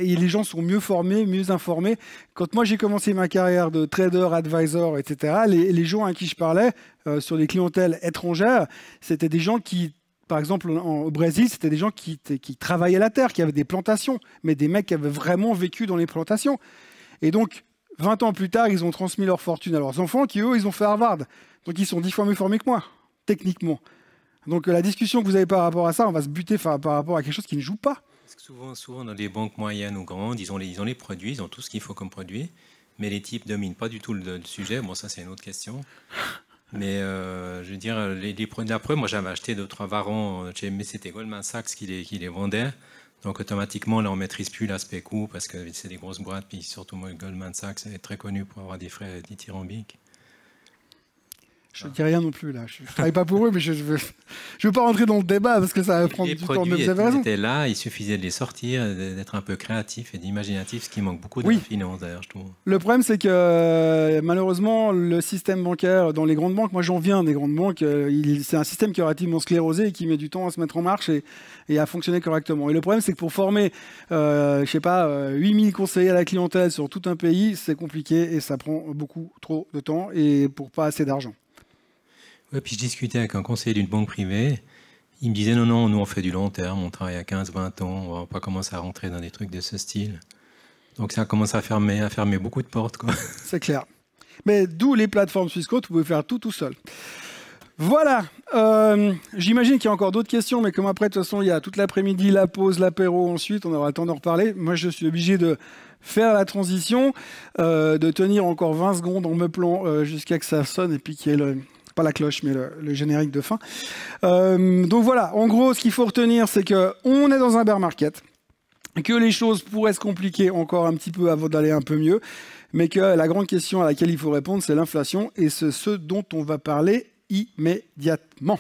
les gens sont mieux formés, mieux informés. Quand moi, j'ai commencé ma carrière de trader, advisor, etc., les gens à qui je parlais sur les clientèles étrangères, c'était des gens qui, par exemple, au Brésil, c'était des gens qui travaillaient la terre, qui avaient des plantations, mais des mecs qui avaient vraiment vécu dans les plantations. Et donc, 20 ans plus tard, ils ont transmis leur fortune à leurs enfants qui, eux, ils ont fait Harvard. Donc, ils sont 10 fois mieux formés que moi, techniquement. Donc, la discussion que vous avez par rapport à ça, on va se buter par rapport à quelque chose qui ne joue pas. Parce que souvent, dans les banques moyennes ou grandes, ils ont les produits, ils ont tout ce qu'il faut comme produit, mais les types dominent pas du tout le sujet. Bon, ça, c'est une autre question. Mais je veux dire, les produits d'après, moi, j'avais acheté 2-3 varons, mais c'était Goldman Sachs qui les vendait. Donc automatiquement, là, on ne maîtrise plus l'aspect coût parce que c'est des grosses boîtes, puis surtout moi, Goldman Sachs est très connu pour avoir des frais dithyrambiques. Je ne dis rien non plus là. Je ne travaille pas pour eux, mais je ne veux pas rentrer dans le débat parce que ça va prendre du temps. Mais vous avez raison. Les produits étaient là, il suffisait de les sortir, d'être un peu créatif et d'imaginatif, ce qui manque beaucoup dans la finance d'ailleurs, je trouve. Le problème, c'est que malheureusement, le système bancaire dans les grandes banques, moi j'en viens des grandes banques, c'est un système qui est relativement sclérosé et qui met du temps à se mettre en marche et à fonctionner correctement. Et le problème, c'est que pour former, 8000 conseillers à la clientèle sur tout un pays, c'est compliqué et ça prend beaucoup trop de temps et pour pas assez d'argent. Oui, puis je discutais avec un conseiller d'une banque privée. Il me disait non, nous on fait du long terme, on travaille à 15-20 ans, on ne va pas commencer à rentrer dans des trucs de ce style. Donc ça commence à fermer beaucoup de portes, quoi. C'est clair. Mais d'où les plateformes Swissquote, vous pouvez faire tout seul. Voilà. J'imagine qu'il y a encore d'autres questions, mais comme après, de toute façon, il y a toute l'après-midi, la pause, l'apéro, ensuite, on aura le temps d'en reparler. Moi, je suis obligé de faire la transition, de tenir encore 20 secondes en me plan jusqu'à que ça sonne et puis qu'il y ait pas la cloche, mais le générique de fin. Donc voilà, en gros, ce qu'il faut retenir, c'est qu'on est dans un bear market, que les choses pourraient se compliquer encore un petit peu avant d'aller un peu mieux, mais que la grande question à laquelle il faut répondre, c'est l'inflation, et c'est ce dont on va parler immédiatement.